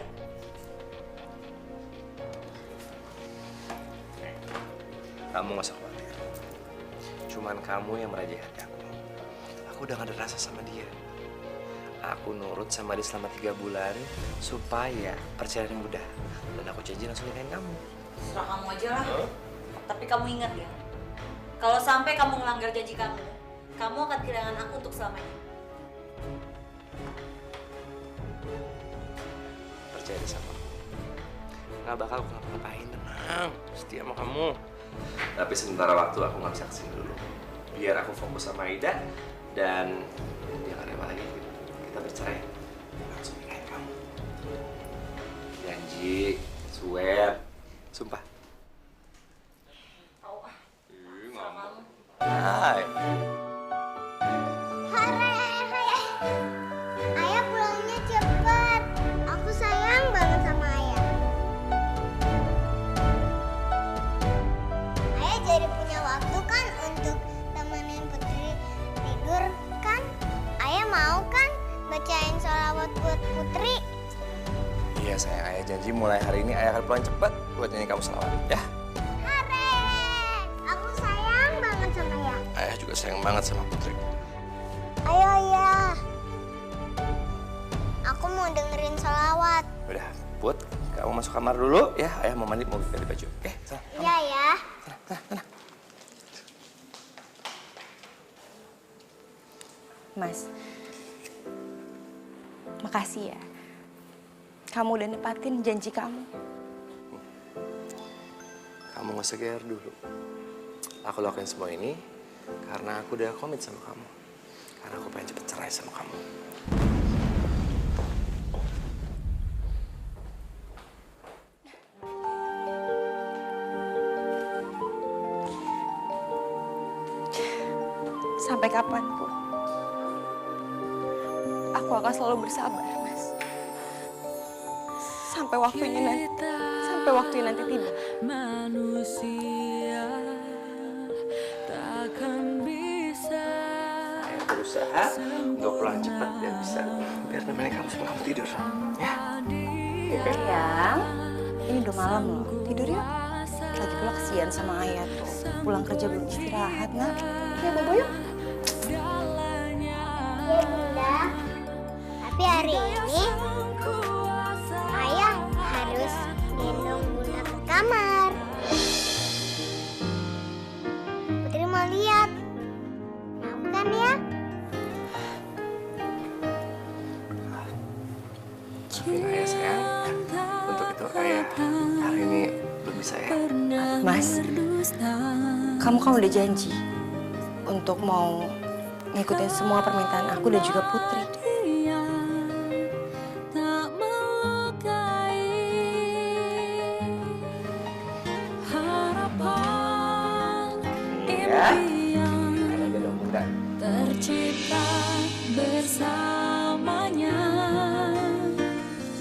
Speaker 2: Kamu gak usah khawatir. Cuman kamu yang meraih hati aku. Aku udah gak ada rasa sama dia. Aku nurut sama dia selama 3 bulan supaya perceraian mudah. Dan aku janji langsung nikahin kamu.
Speaker 5: Serah kamu aja lah. Tapi kamu ingat ya, kalau sampai kamu melanggar janji kamu akan kehilangan aku untuk selamanya.
Speaker 2: Percaya deh sama aku. Gak bakal aku ngapa-ngapain, tenang. Setia sama kamu. Tapi sementara waktu aku gak bisa kesini dulu. Biar aku fokus sama Aida dan dia gak rela lagi. Kita bercerai, langsung nikahin kamu. Janji, swear, sumpah. Hai.
Speaker 3: Hore, Ayah pulangnya cepet. Aku sayang banget sama Ayah. Ayah jadi punya waktu kan untuk temenin Putri tidur kan? Ayah mau kan bacain sholawat buat Putri?
Speaker 2: Iya sayang, Ayah janji mulai hari ini Ayah akan pulang cepat buat nyanyi kamu selawat, ya?
Speaker 3: Hore, aku sayang banget sama Ayah.
Speaker 2: Ayah juga sayang banget sama Putri.
Speaker 3: Ayo Ayah, aku mau dengerin sholawat.
Speaker 2: Udah, Put, kamu masuk kamar dulu ya. Ayah mau mandi, mau ganti baju. Oke, sana.
Speaker 3: Iya ya.
Speaker 6: Mas, makasih ya. Kamu udah nepatin janji kamu.
Speaker 2: Kamu gak usah GR dulu. Aku lakuin semua ini karena aku udah komit sama kamu. Karena aku pengen cepet cerai sama kamu.
Speaker 6: Sampai kapanpun, aku akan selalu bersabar, Mas. Sampai waktunya nanti tiba.
Speaker 11: Manusia takkan bisa.
Speaker 2: Ayah berusaha untuk pulang cepat biar nemenin kamu sebelum kamu tidur, ya?
Speaker 6: Sayang, ini udah malam loh. Tidur yuk. Lagi pula kesian sama Ayah tuh. Pulang kerja belum istirahat, nak. Ya, Bobo yuk.
Speaker 3: Ya Bunda, tapi hari ini Ayah harus gendong Bunda ke kamar. Putri mau lihat. Mau kan ya?
Speaker 2: Maafin Ayah sayang. Untuk itu Ayah hari ini belum bisa ya.
Speaker 6: Mas, kamu kan udah janji untuk mau ngikutin semua permintaan aku dan juga Putri.
Speaker 11: Tak melukai harapan impian tercipta bersamanya,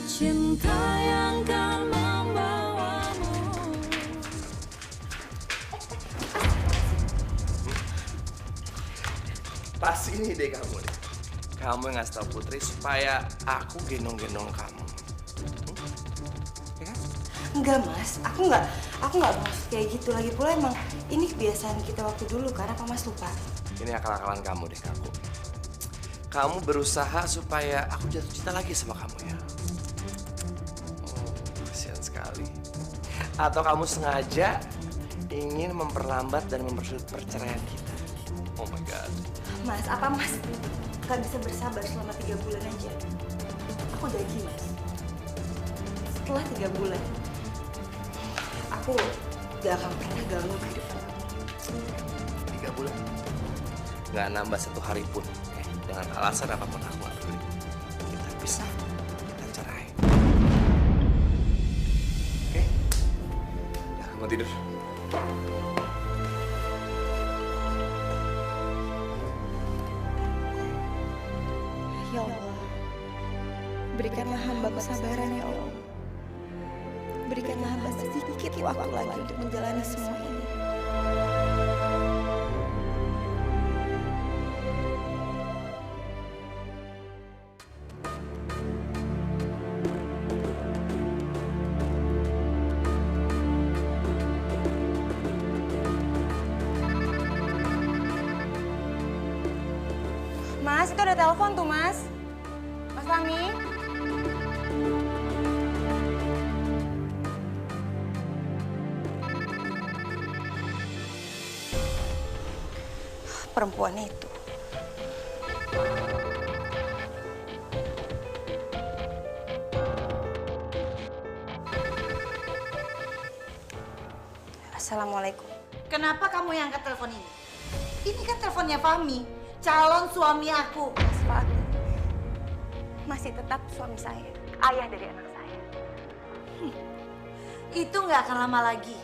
Speaker 11: cinta yang kan membawamu.
Speaker 2: Pas ini deh kamu deh. Kamu yang ngasih tau Putri supaya aku gendong-gendong kamu. Ya kan?
Speaker 6: Enggak, Mas. Aku nggak maksud kayak gitu. Lagi pula emang ini kebiasaan kita waktu dulu karena Pak Mas lupa.
Speaker 2: Ini akal-akalan kamu deh, Kaku. Kamu berusaha supaya aku jatuh cinta lagi sama kamu ya. Oh, kasihan sekali. Atau kamu sengaja ingin memperlambat dan mempersulit perceraian kita. Oh my God.
Speaker 6: Mas, apa Mas gak bisa bersabar selama 3 bulan aja? Aku janji, Mas. Setelah 3 bulan, aku gak akan pernah ganggu kehidupan kamu.
Speaker 2: 3 bulan? Nggak nambah 1 hari pun. Dengan alasan apapun aku nggak peduli. Kita bisa, kita cerai. Oke? Ya, kamu tidur.
Speaker 6: Ya Allah, berikanlah hamba kesabaran ya Allah. Berikanlah hamba sedikit waktu lagi untuk menjalani semua ini. Mas, itu ada telepon tuh, Mas. Mas Fahmi. Perempuan itu. Assalamualaikum.
Speaker 5: Kenapa kamu yang angkat telepon ini? Ini kan teleponnya Fahmi, calon suami aku.
Speaker 6: Mas Fahmi masih tetap suami saya, ayah dari anak saya.
Speaker 5: Itu nggak akan lama lagi.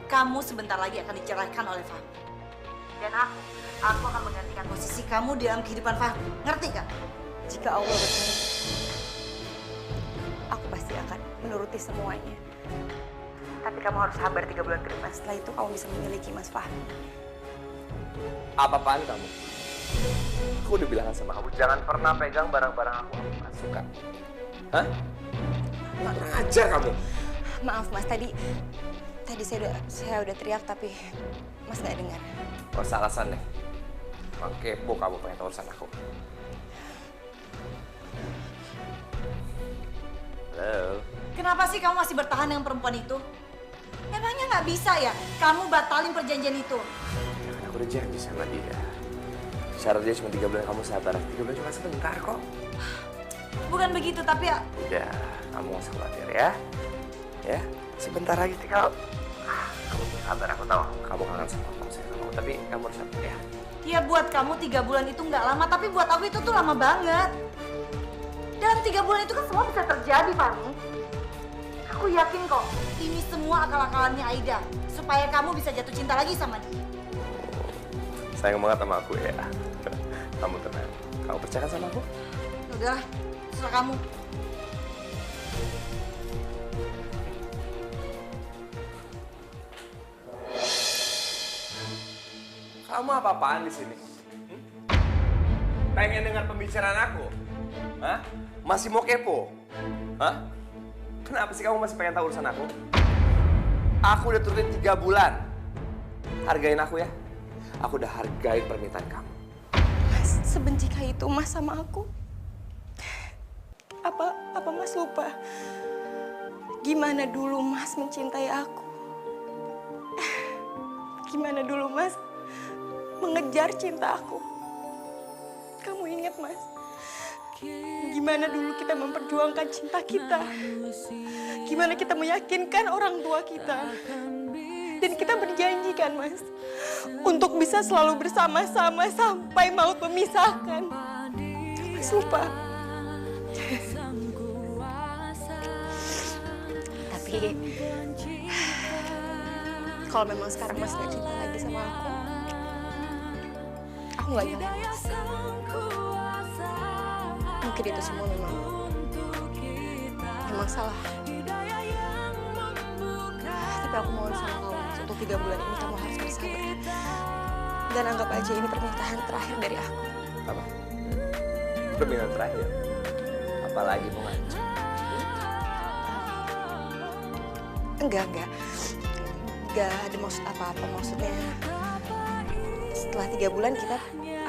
Speaker 5: Kamu sebentar lagi akan diceraikan oleh Fahmi. Dan aku akan menggantikan posisi kamu dalam kehidupan Fahmi. Ngerti gak?
Speaker 6: Jika Allah berkehendak, aku pasti akan menuruti semuanya. Tapi kamu harus sabar 3 bulan ke depan. Setelah itu kamu bisa memiliki Mas Fahmi.
Speaker 2: Apa-apaan kamu? Aku udah bilang sama kamu, jangan pernah pegang barang-barang aku nggak suka. Hah? Kurang ajar kamu.
Speaker 6: Maaf Mas, tadi saya udah teriak tapi Mas nggak dengar.
Speaker 2: Gak usah alasan deh. Emang kepo kamu pengen tahu urusan aku. Halo.
Speaker 5: Kenapa sih kamu masih bertahan dengan perempuan itu? Emangnya nggak bisa ya kamu batalin perjanjian itu?
Speaker 2: Jangan, aku udah janji sama dia. Syarat dia cuma 3 bulan, kamu sabar. 3 bulan cuma sebentar kok.
Speaker 5: Bukan begitu, tapi ya...
Speaker 2: Udah, kamu gak usah khawatir ya. Ya, sebentar lagi tinggal. Kamu sabar, aku tahu kamu kangen sama kamu, sayang kamu. Tapi kamu harus sabar ya.
Speaker 5: Ya buat kamu 3 bulan itu nggak lama, tapi buat aku itu tuh lama banget. Dalam 3 bulan itu kan semua bisa terjadi, Fahmi. Aku yakin kok, ini semua akal-akalannya Aida. Supaya kamu bisa jatuh cinta lagi sama dia.
Speaker 2: Sayang banget sama aku ya. Kamu tenang. Kamu percaya sama aku?
Speaker 5: Udahlah, terserah kamu.
Speaker 2: Kamu apa-apaan di sini? Pengen dengar pembicaraan aku? Hah? Masih mau kepo? Hah? Kenapa sih kamu masih pengen tahu urusan aku? Aku udah turutin 3 bulan. Hargain aku ya. Aku udah hargain permintaan kamu.
Speaker 6: Mas, sebencikah itu Mas sama aku? Apa Mas lupa? Gimana dulu Mas mencintai aku? Gimana dulu Mas mengejar cinta aku? Kamu ingat Mas? Gimana dulu kita memperjuangkan cinta kita? Gimana kita meyakinkan orang tua kita? Dan kita berjanji kan Mas, untuk bisa selalu bersama-sama sampai maut memisahkan. Mas lupa. Tapi kalau memang sekarang Mas gak cinta lagi sama aku gak nyalain Mas. Mungkin itu semua memang salah. Tapi aku mohon sama kamu, Mas, untuk 3 bulan ini kamu harus bersabar. Dan anggap aja ini permintaan terakhir dari aku.
Speaker 2: Apa? Permintaan terakhir? Apalagi mau ngancam?
Speaker 6: Enggak ada maksud apa-apa. Maksudnya setelah 3 bulan kita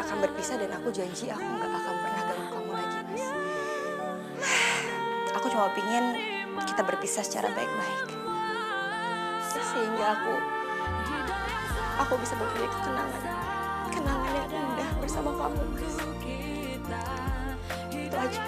Speaker 6: akan berpisah dan aku janji aku nggak akan pernah ganggu kamu lagi, Mas. Aku cuma pingin kita berpisah secara baik-baik. Sehingga aku bisa mempunyai kenangan yang indah bersama kamu, Mas. Itu aja.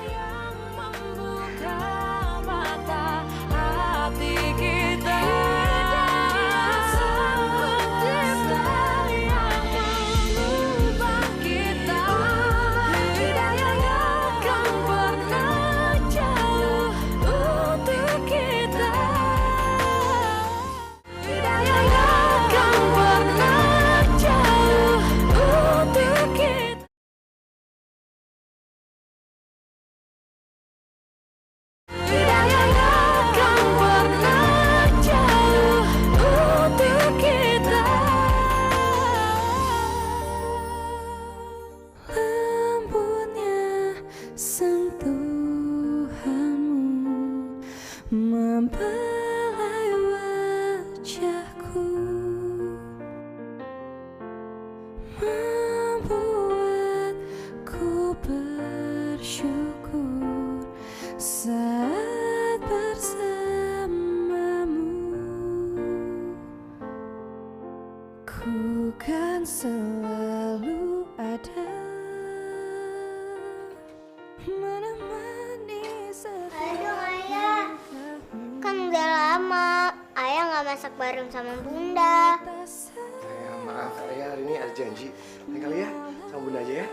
Speaker 3: nggak masak bareng sama Bunda.
Speaker 8: Sayang, maaf. Ayah hari ini ada janji. Lain kali ya, sama Bunda aja ya.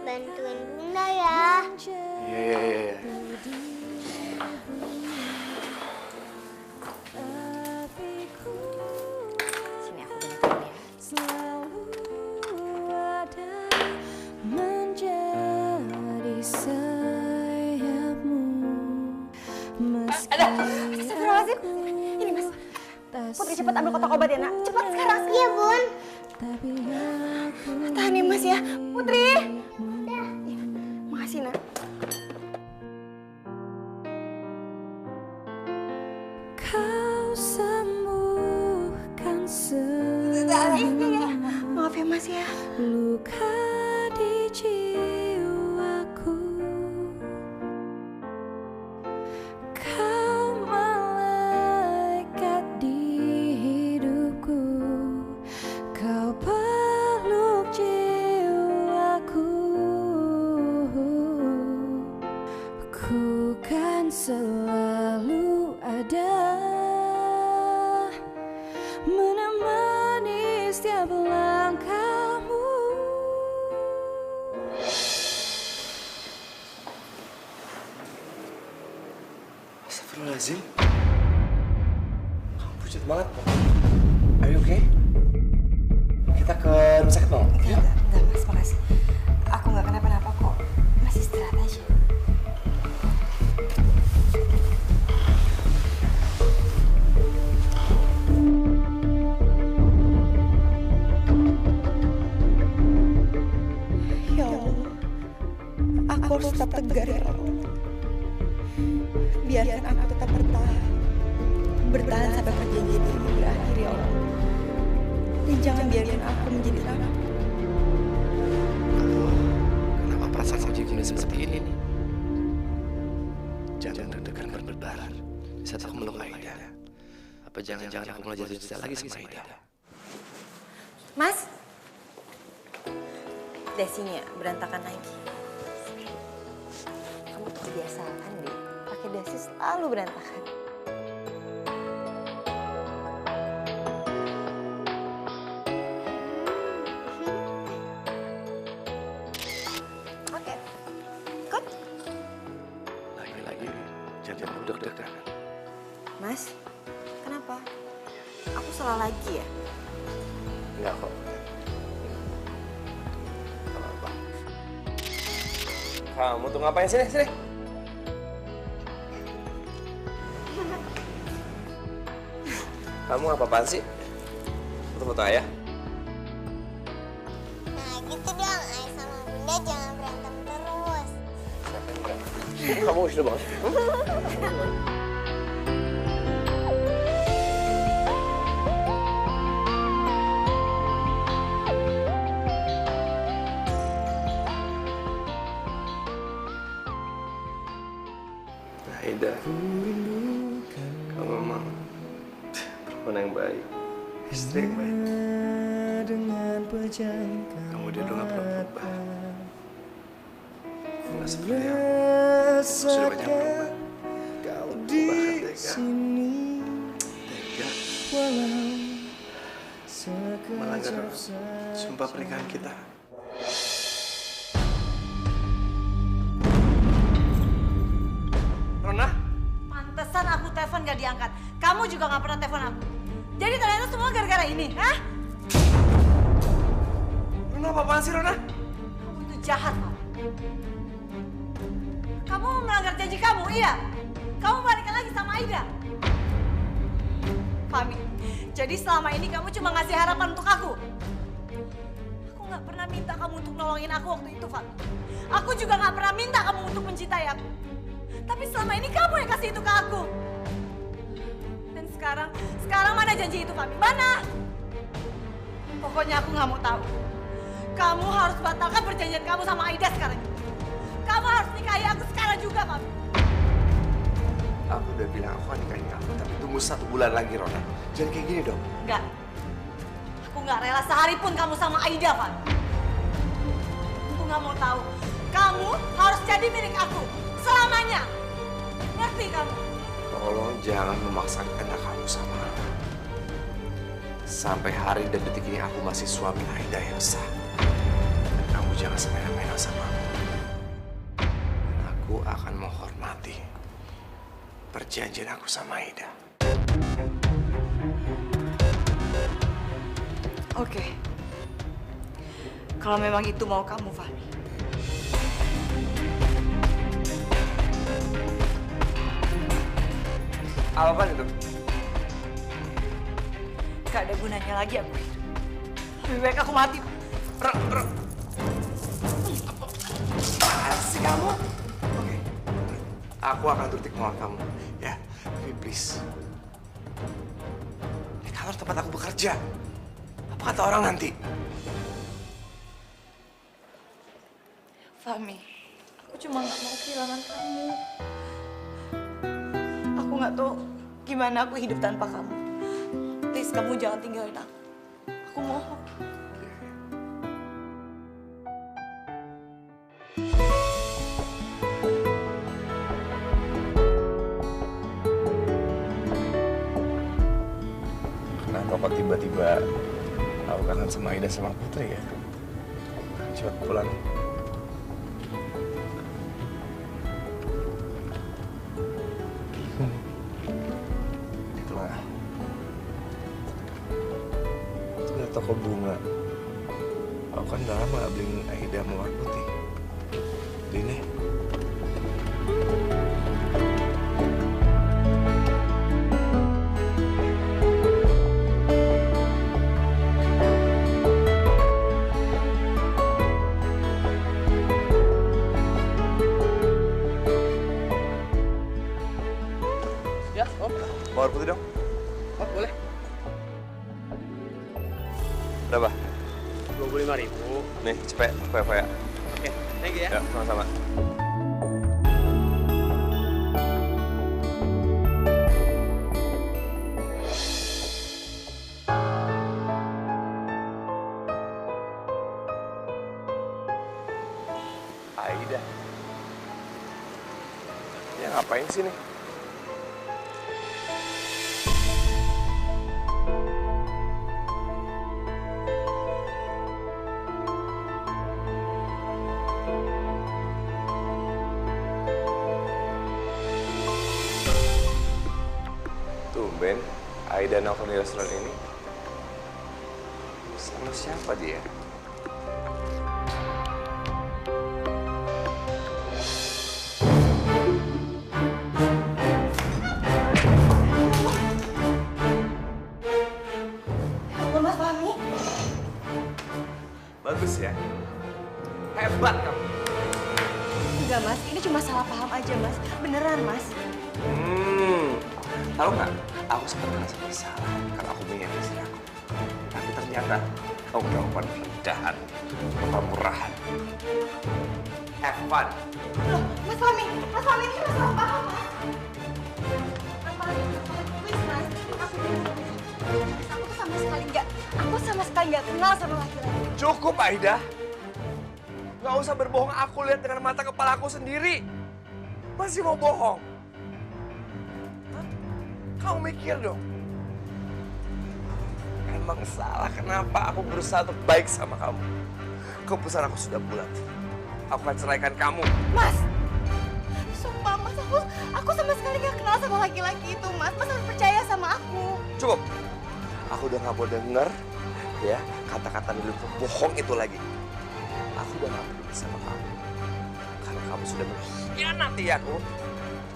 Speaker 3: Bantuin Bunda ya.
Speaker 8: Iya.
Speaker 6: Sini aku bantuin ya.
Speaker 11: Selalu ada menjadi sayapmu.
Speaker 6: Astagfirullahaladzim. Ini Mas. Putri cepat ambil kotak obat ya nak. Cepat sekarang.
Speaker 3: Iya Bun.
Speaker 6: Tahan ya Mas ya. Putri. Makasih nak.
Speaker 11: Kau sembuhkan semua
Speaker 6: Maaf ya Mas ya.
Speaker 11: luka di jiwaku. Kau malaikat di hidupku. Kau peluk jiwaku. Ku kan selalu ada menemani setiap langkahmu.
Speaker 8: Astagfirullahaladzim. Kamu pucat banget. Are you okay? Kita ke rumah sakit mau?
Speaker 6: Enggak Mas, makasih. Aku nggak kenapa-napa kok. Masih istirahat aja. Ya Allah, aku harus tetap tegar ya Allah. Biarkan aku tetap bertahan sampai perjanjian ini berakhir ya Allah. Dan jangan biarkan aku menjadi rapuh.
Speaker 8: Kenapa perasaan aku jadi seperti ini nih? Jangan deg-degan berdebar saat aku meluk Aida. Apa jangan-jangan aku mulai jatuh cinta lagi sama Aida?
Speaker 6: Mas, dasinya berantakan lagi. Kamu tuh kebiasaan deh, pakai dasi selalu berantakan. Oke, ikut.
Speaker 8: Lagi-lagi jangan deg-degan.
Speaker 6: Mas, kenapa? Aku salah lagi ya?
Speaker 8: Enggak kok. Apa-apa. Kamu tuh ngapain sini? Sini. Kamu apa-apaan sih? Foto-foto ayah?
Speaker 3: Nah gitu dong, Ayah sama Bunda jangan berantem terus.
Speaker 8: Kamu sudah banget. Aida, kamu memang perempuan yang baik, istri yang baik. Kamu dia dulu gak pernah berubah. Nggak seperti aku. Aku sudah banyak berubah. Bahkan tega. Melanggar sumpah pernikahan kita. Rona?
Speaker 5: Pantesan aku telepon gak diangkat. Kamu juga gak pernah telepon aku. Jadi ternyata semua gara-gara ini, hah?
Speaker 8: Rona apa-apaan sih, Rona?
Speaker 5: Kamu itu jahat, Pak. Kamu melanggar janji kamu, iya? Kamu balikan lagi sama Aida. Fami, jadi selama ini kamu cuma ngasih harapan untuk aku. Aku gak pernah minta kamu untuk nolongin aku waktu itu, Fami. Aku juga gak pernah minta kamu untuk mencintai aku. Tapi selama ini kamu yang kasih itu ke aku. Dan sekarang mana janji itu, Fami? Mana? Pokoknya aku nggak mau tahu. Kamu harus batalkan perjanjian kamu sama Aida sekarang. Kamu harus nikahi aku sekarang juga, Fami.
Speaker 8: Aku udah bilang aku akan nikahin kamu, tapi tunggu 1 bulan lagi, Rona. Jangan kayak gini dong.
Speaker 5: Enggak. Aku nggak rela sehari pun kamu sama Aida, Fami. Aku nggak mau tahu. Kamu harus jadi milik aku selamanya. Ngerti kamu?
Speaker 8: Tolong jangan memaksakan kehendak kamu sama aku. Sampai hari dan detik ini aku masih suami Aida yang sah. Kamu jangan semena-mena sama aku. Aku akan menghormati perjanjian aku sama Aida.
Speaker 5: Oke. Kalau memang itu mau kamu, Fahmi.
Speaker 2: Apa itu?
Speaker 5: Gak ada gunanya lagi aku hidup. Lebih baik aku mati.
Speaker 8: Apaan sih kamu? Oke. Aku akan turuti kemauan kamu. Ya, tapi please. Di kantor tempat aku bekerja. Apa kata orang nanti?
Speaker 5: Fahmi, aku cuma gak mau kehilangan kamu. Aku gak tahu gimana aku hidup tanpa kamu. Please, kamu jangan tinggalin aku. Aku mohon.
Speaker 8: Kenapa kok tiba-tiba aku kangen sama Aida sama Putri ya? Cepat pulang. Toko bunga. Aku kan udah lama gak beliin Aida mawar putih. Beliin deh.
Speaker 2: Ya, Om.
Speaker 8: Mawar putih dong.
Speaker 2: Oh, boleh.
Speaker 8: Berapa?
Speaker 2: 25.000.
Speaker 8: Nih, cepet, ya.
Speaker 2: Oke, thank you ya.
Speaker 8: Ya, sama-sama. Aida. Ya ngapain sih nih? Tumben, Aida nelfon di restoran ini. Sama siapa dia?
Speaker 5: Mas Fahmi.
Speaker 8: Bagus ya? Hebat kamu.
Speaker 5: Enggak, Mas. Ini cuma salah paham aja, Mas. Beneran, Mas.
Speaker 8: Tahu nggak? Aku sempat merasa bersalah karena aku punya istri aku. Tapi ternyata kamu melakukan kerendahan, kemurahan. Have fun.
Speaker 5: Loh, Mas Fahmi. Mas Fahmi, ini cuma salah paham, Mas. Mas Fahmi, please, Mas. Aku tuh sama sekali nggak kenal sama laki-laki.
Speaker 8: Cukup, Aida. Nggak usah berbohong, aku lihat dengan mata kepala aku sendiri. Masih mau bohong? Hah? Kamu mikir dong. Emang salah kenapa aku berusaha untuk baik sama kamu? Keputusan aku sudah bulat. Aku akan ceraikan kamu.
Speaker 5: Mas! Sumpah, Mas. Aku sama sekali nggak kenal sama laki-laki itu, Mas. Mas harus percaya sama aku.
Speaker 8: Cukup. Aku udah nggak mau denger ya kata-kata milik bohong itu lagi. Aku udah nggak peduli sama kamu karena kamu sudah mengkhianati aku.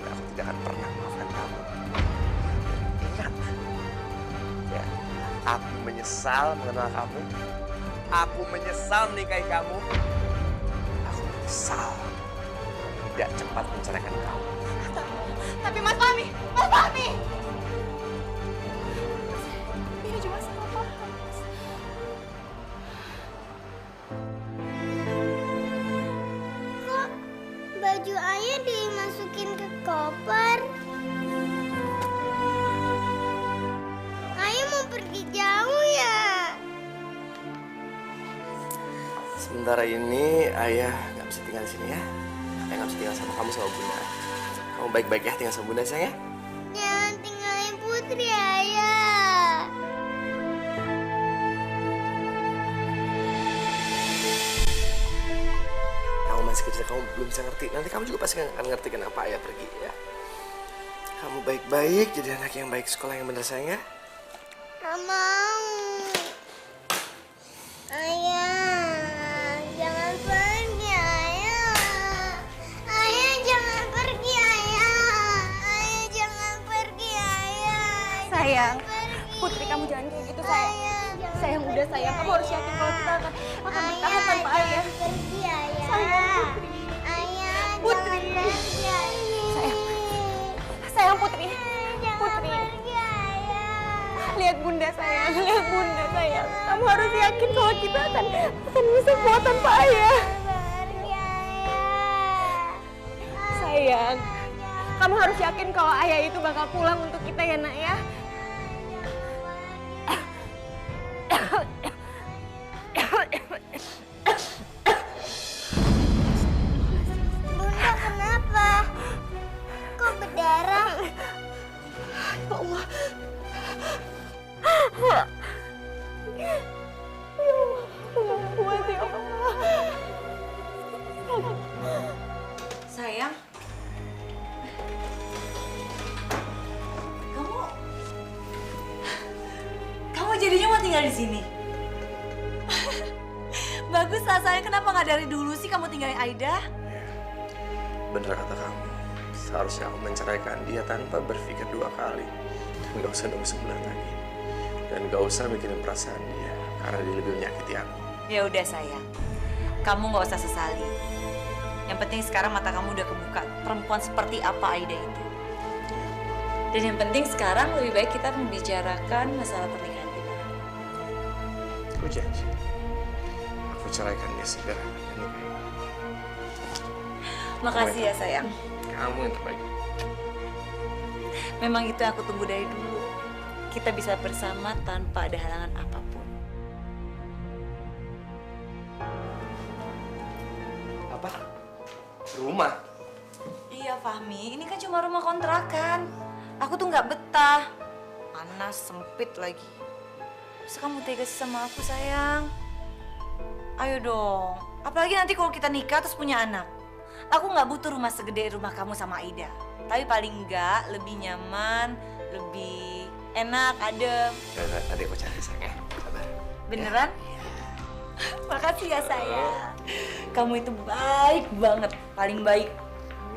Speaker 8: Dan aku tidak akan pernah maafkan kamu. Ingat, ya, aku menyesal mengenal kamu. Aku menyesal menikahi kamu. Aku menyesal tidak cepat menceraikan kamu.
Speaker 5: Tapi Mas Fahmi, Mas Fahmi! Ini cuma salah paham, Mas.
Speaker 3: Kok baju ayah dimasukin ke koper? Ayah mau pergi jauh ya?
Speaker 8: Sementara ini ayah nggak bisa tinggal di sini ya. Ayah nggak bisa tinggal sama kamu sama Bunda. Kamu baik-baik ya tinggal sama Bunda sayang ya.
Speaker 3: Jangan tinggalin Putri, ayah.
Speaker 8: bisa kamu belum bisa ngerti. Nanti kamu juga pasti akan ngerti kenapa ayah pergi ya. Kamu baik-baik, jadi anak yang baik, sekolah yang bener sayang ya.
Speaker 3: Gak mau. Ayah, jangan pergi ayah. Ayah jangan pergi ayah. Ayah jangan pergi ayah.
Speaker 1: Sayang,
Speaker 3: Pergi.
Speaker 1: Putri kamu jangan kayak gitu sayang.
Speaker 3: Ayah, jangan
Speaker 1: Sayang udah
Speaker 3: pergi,
Speaker 1: sayang, kamu harus yakin kalau kita akan bertahan tanpa ayah.
Speaker 3: Jangan pergi ayah.
Speaker 1: Sayang Putri.
Speaker 3: Ayah,
Speaker 1: Putri.
Speaker 3: jangan pergi ayah.
Speaker 1: Sayang Putri.
Speaker 3: Jangan
Speaker 1: Putri.
Speaker 3: pergi ayah.
Speaker 1: Lihat bunda sayang, lihat bunda sayang. Kamu harus yakin kalau kita akan bisa kuat tanpa ayah.
Speaker 3: Pergi ayah.
Speaker 1: Sayang, kamu harus yakin kalau ayah itu bakal pulang untuk kita ya nak ya.
Speaker 3: Bunda kenapa? Kok berdarah?
Speaker 1: Ya Allah. Ya Allah, aku kuat ya Allah.
Speaker 5: Sayang, kamu jadinya mau tinggal di sini? Bagus lah sayang, kenapa nggak dari dulu sih kamu tinggalin Aida?
Speaker 8: Bener kata kamu. Seharusnya aku menceraikan dia tanpa berpikir 2 kali. Dan gak usah nunggu sebulan lagi. Dan gak usah mikirin perasaan dia. Karena dia lebih menyakiti aku.
Speaker 5: Ya udah sayang, kamu nggak usah sesali. Yang penting sekarang mata kamu udah kebuka perempuan seperti apa Aida itu. Dan yang penting sekarang lebih baik kita membicarakan masalah pernikahan kita.
Speaker 8: Aku janji. Aku ceraikan dia segera.
Speaker 5: Makasih ya sayang.
Speaker 8: Kamu yang terbaik.
Speaker 5: Memang itu yang aku tunggu dari dulu. Kita bisa bersama tanpa ada halangan apapun.
Speaker 8: Apa? Rumah?
Speaker 5: Iya Fahmi, ini kan cuma rumah kontrakan. Aku tuh nggak betah. Panas, sempit lagi. Terus kamu tega sih sama aku sayang. Ayo dong. Apalagi nanti kalau kita nikah terus punya anak. Aku nggak butuh rumah segede rumah kamu sama Aida. Tapi paling nggak lebih nyaman, lebih enak, adem.
Speaker 8: Nanti aku cari sayang ya. Sabar.
Speaker 5: Beneran? Makasih ya sayang. Kamu itu baik banget, paling baik.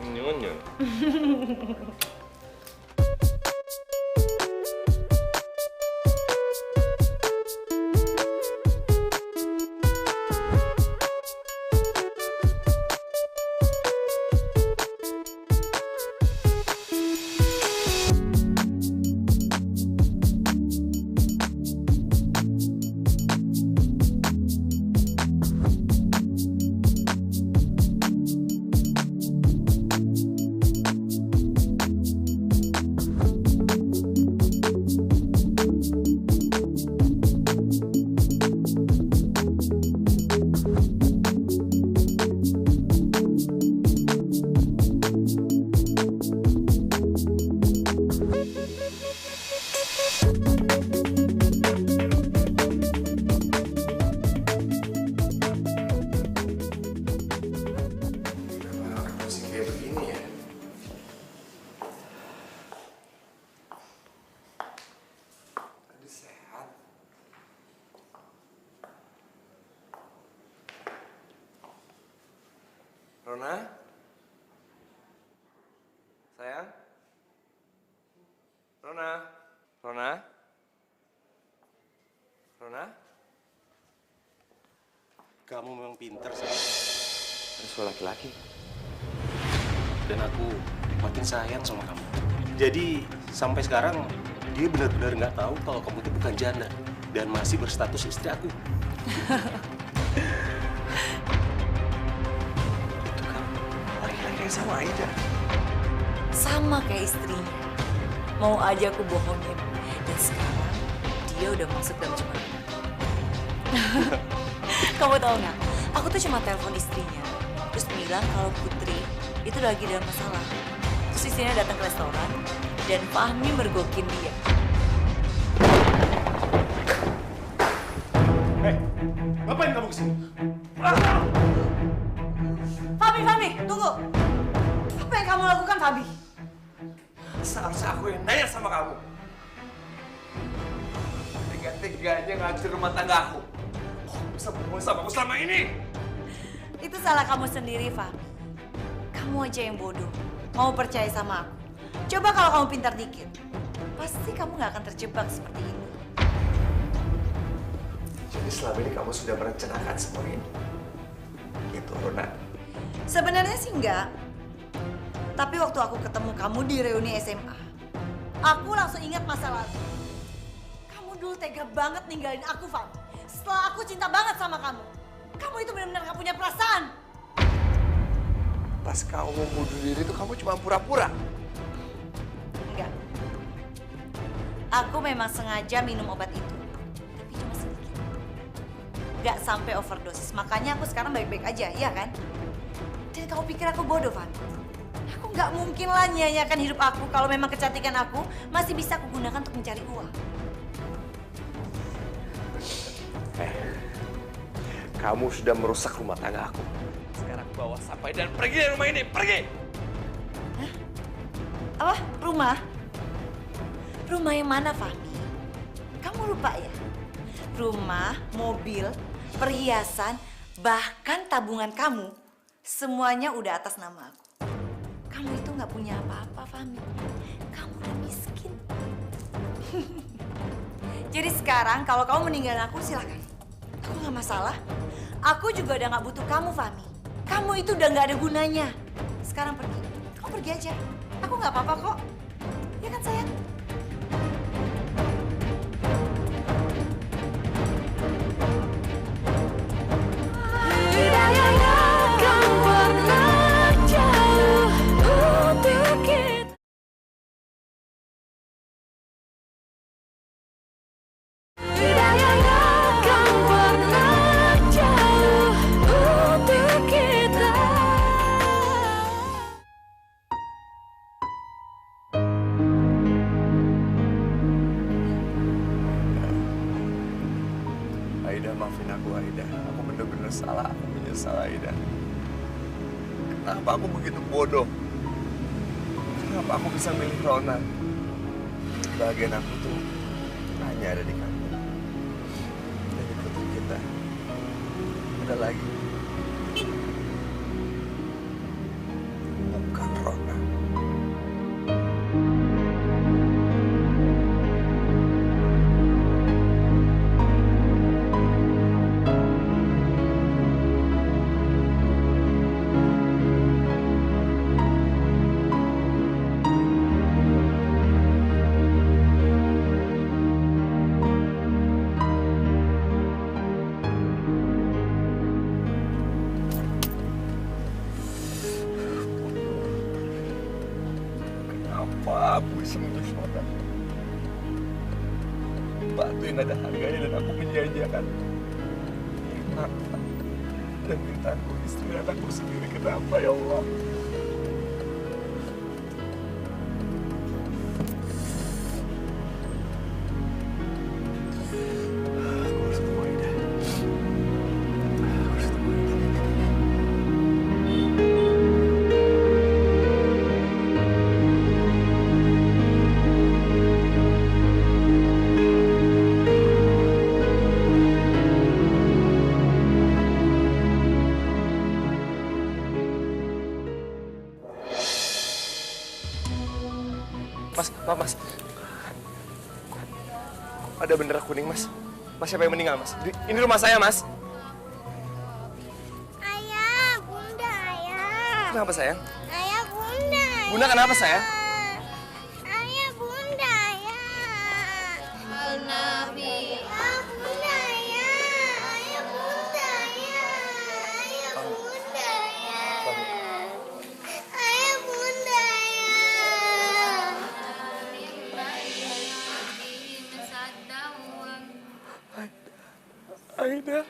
Speaker 8: Nyun. Rona? Sayang? Rona? Rona? Rona?
Speaker 12: Kamu memang pintar, sayang.
Speaker 8: Harus suara laki-laki.
Speaker 12: Dan aku makin sayang sama kamu. Jadi, sampai sekarang, dia benar-benar nggak tahu kalau kamu itu bukan janda. Dan masih berstatus istri aku.
Speaker 8: Sama Aida.
Speaker 5: Sama kayak istrinya. Mau aja aku bohongin. Dan sekarang dia udah masuk dalam jebakan. Kamu tahu nggak? Aku tuh cuma telepon istrinya. Terus bilang kalau Putri itu lagi dalam masalah. Terus istrinya datang ke restoran. Dan Fahmi mergokin dia.
Speaker 12: Hei, ngapain kamu kesini?
Speaker 5: Fahmi, lakukan, Fabi?
Speaker 8: Seharusnya aku yang nanya sama kamu. Tega-teganya ngancur rumah tangga aku. Kok kamu bisa berbohong sama aku selama ini?
Speaker 5: Itu salah kamu sendiri, Fabi. Kamu aja yang bodoh. Mau percaya sama aku. Coba kalau kamu pintar dikit. Pasti kamu nggak akan terjebak seperti ini.
Speaker 8: Jadi selama ini kamu sudah merencanakan semua ini? Gitu, Rona.
Speaker 5: Sebenarnya sih enggak. Tapi waktu aku ketemu kamu di reuni SMA, aku langsung ingat masa lalu. Kamu dulu tega banget ninggalin aku, Fabi. Setelah aku cinta banget sama kamu. Kamu itu benar-benar gak punya perasaan.
Speaker 8: Pas kamu mau bunuh diri itu kamu cuma pura-pura.
Speaker 5: Enggak. Aku memang sengaja minum obat itu. Tapi cuma sedikit. Gak sampai overdosis. Makanya aku sekarang baik-baik aja, iya kan? Dan kamu pikir aku bodoh, Van? Aku gak mungkin lah nyanyiakan hidup aku kalau memang kecantikan aku masih bisa aku gunakan untuk mencari uang.
Speaker 8: Kamu sudah merusak rumah tangga aku. Sekarang bawa sampai dan pergi dari rumah ini, pergi!
Speaker 5: Hah? Apa? Rumah? Rumah yang mana, Fahmi? Kamu lupa ya? Rumah, mobil, perhiasan, bahkan tabungan kamu, semuanya udah atas nama aku. Kamu itu nggak punya apa-apa, Fahmi. Kamu udah miskin. Jadi sekarang kalau kamu meninggalin aku, silakan. Aku nggak masalah. Aku juga udah nggak butuh kamu, Fahmi. Kamu itu udah nggak ada gunanya. Sekarang pergi. Kamu pergi aja. Aku nggak apa-apa kok. Ya kan, sayang?
Speaker 8: Aida, maafin aku, Aida. Aku bener-bener salah. Aku menyesal, Aida. Kenapa aku begitu bodoh? Kenapa aku bisa milih Rona? Bagian aku tuh hanya ada di kamu. Dan di putri kita. Ada lagi. Bukan Rona. Kenapa aku bisa memilih Rona? Batu yang ada harganya dan aku menjanjikan mata dan mintaku istri dan anakku sendiri. Kenapa ya Allah? Aku harus ketemu Aida. Aku harus ketemu Aida. Mas. Ada bendera kuning, Mas. Mas, siapa yang meninggal, Mas? Ini rumah saya, Mas.
Speaker 3: Ayah, bunda, ayah.
Speaker 8: Kenapa, sayang?
Speaker 3: Ayah, bunda.
Speaker 8: Bunda, kenapa, sayang?
Speaker 3: Ayah, bunda, ayah. Al-Nabi. Ayah, bunda, ayah. Ayah, bunda, ayah. Ayah, bunda, ayah. Ayah, bunda, ayah.
Speaker 8: Aida.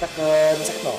Speaker 8: Kita ke Nusa Ketol.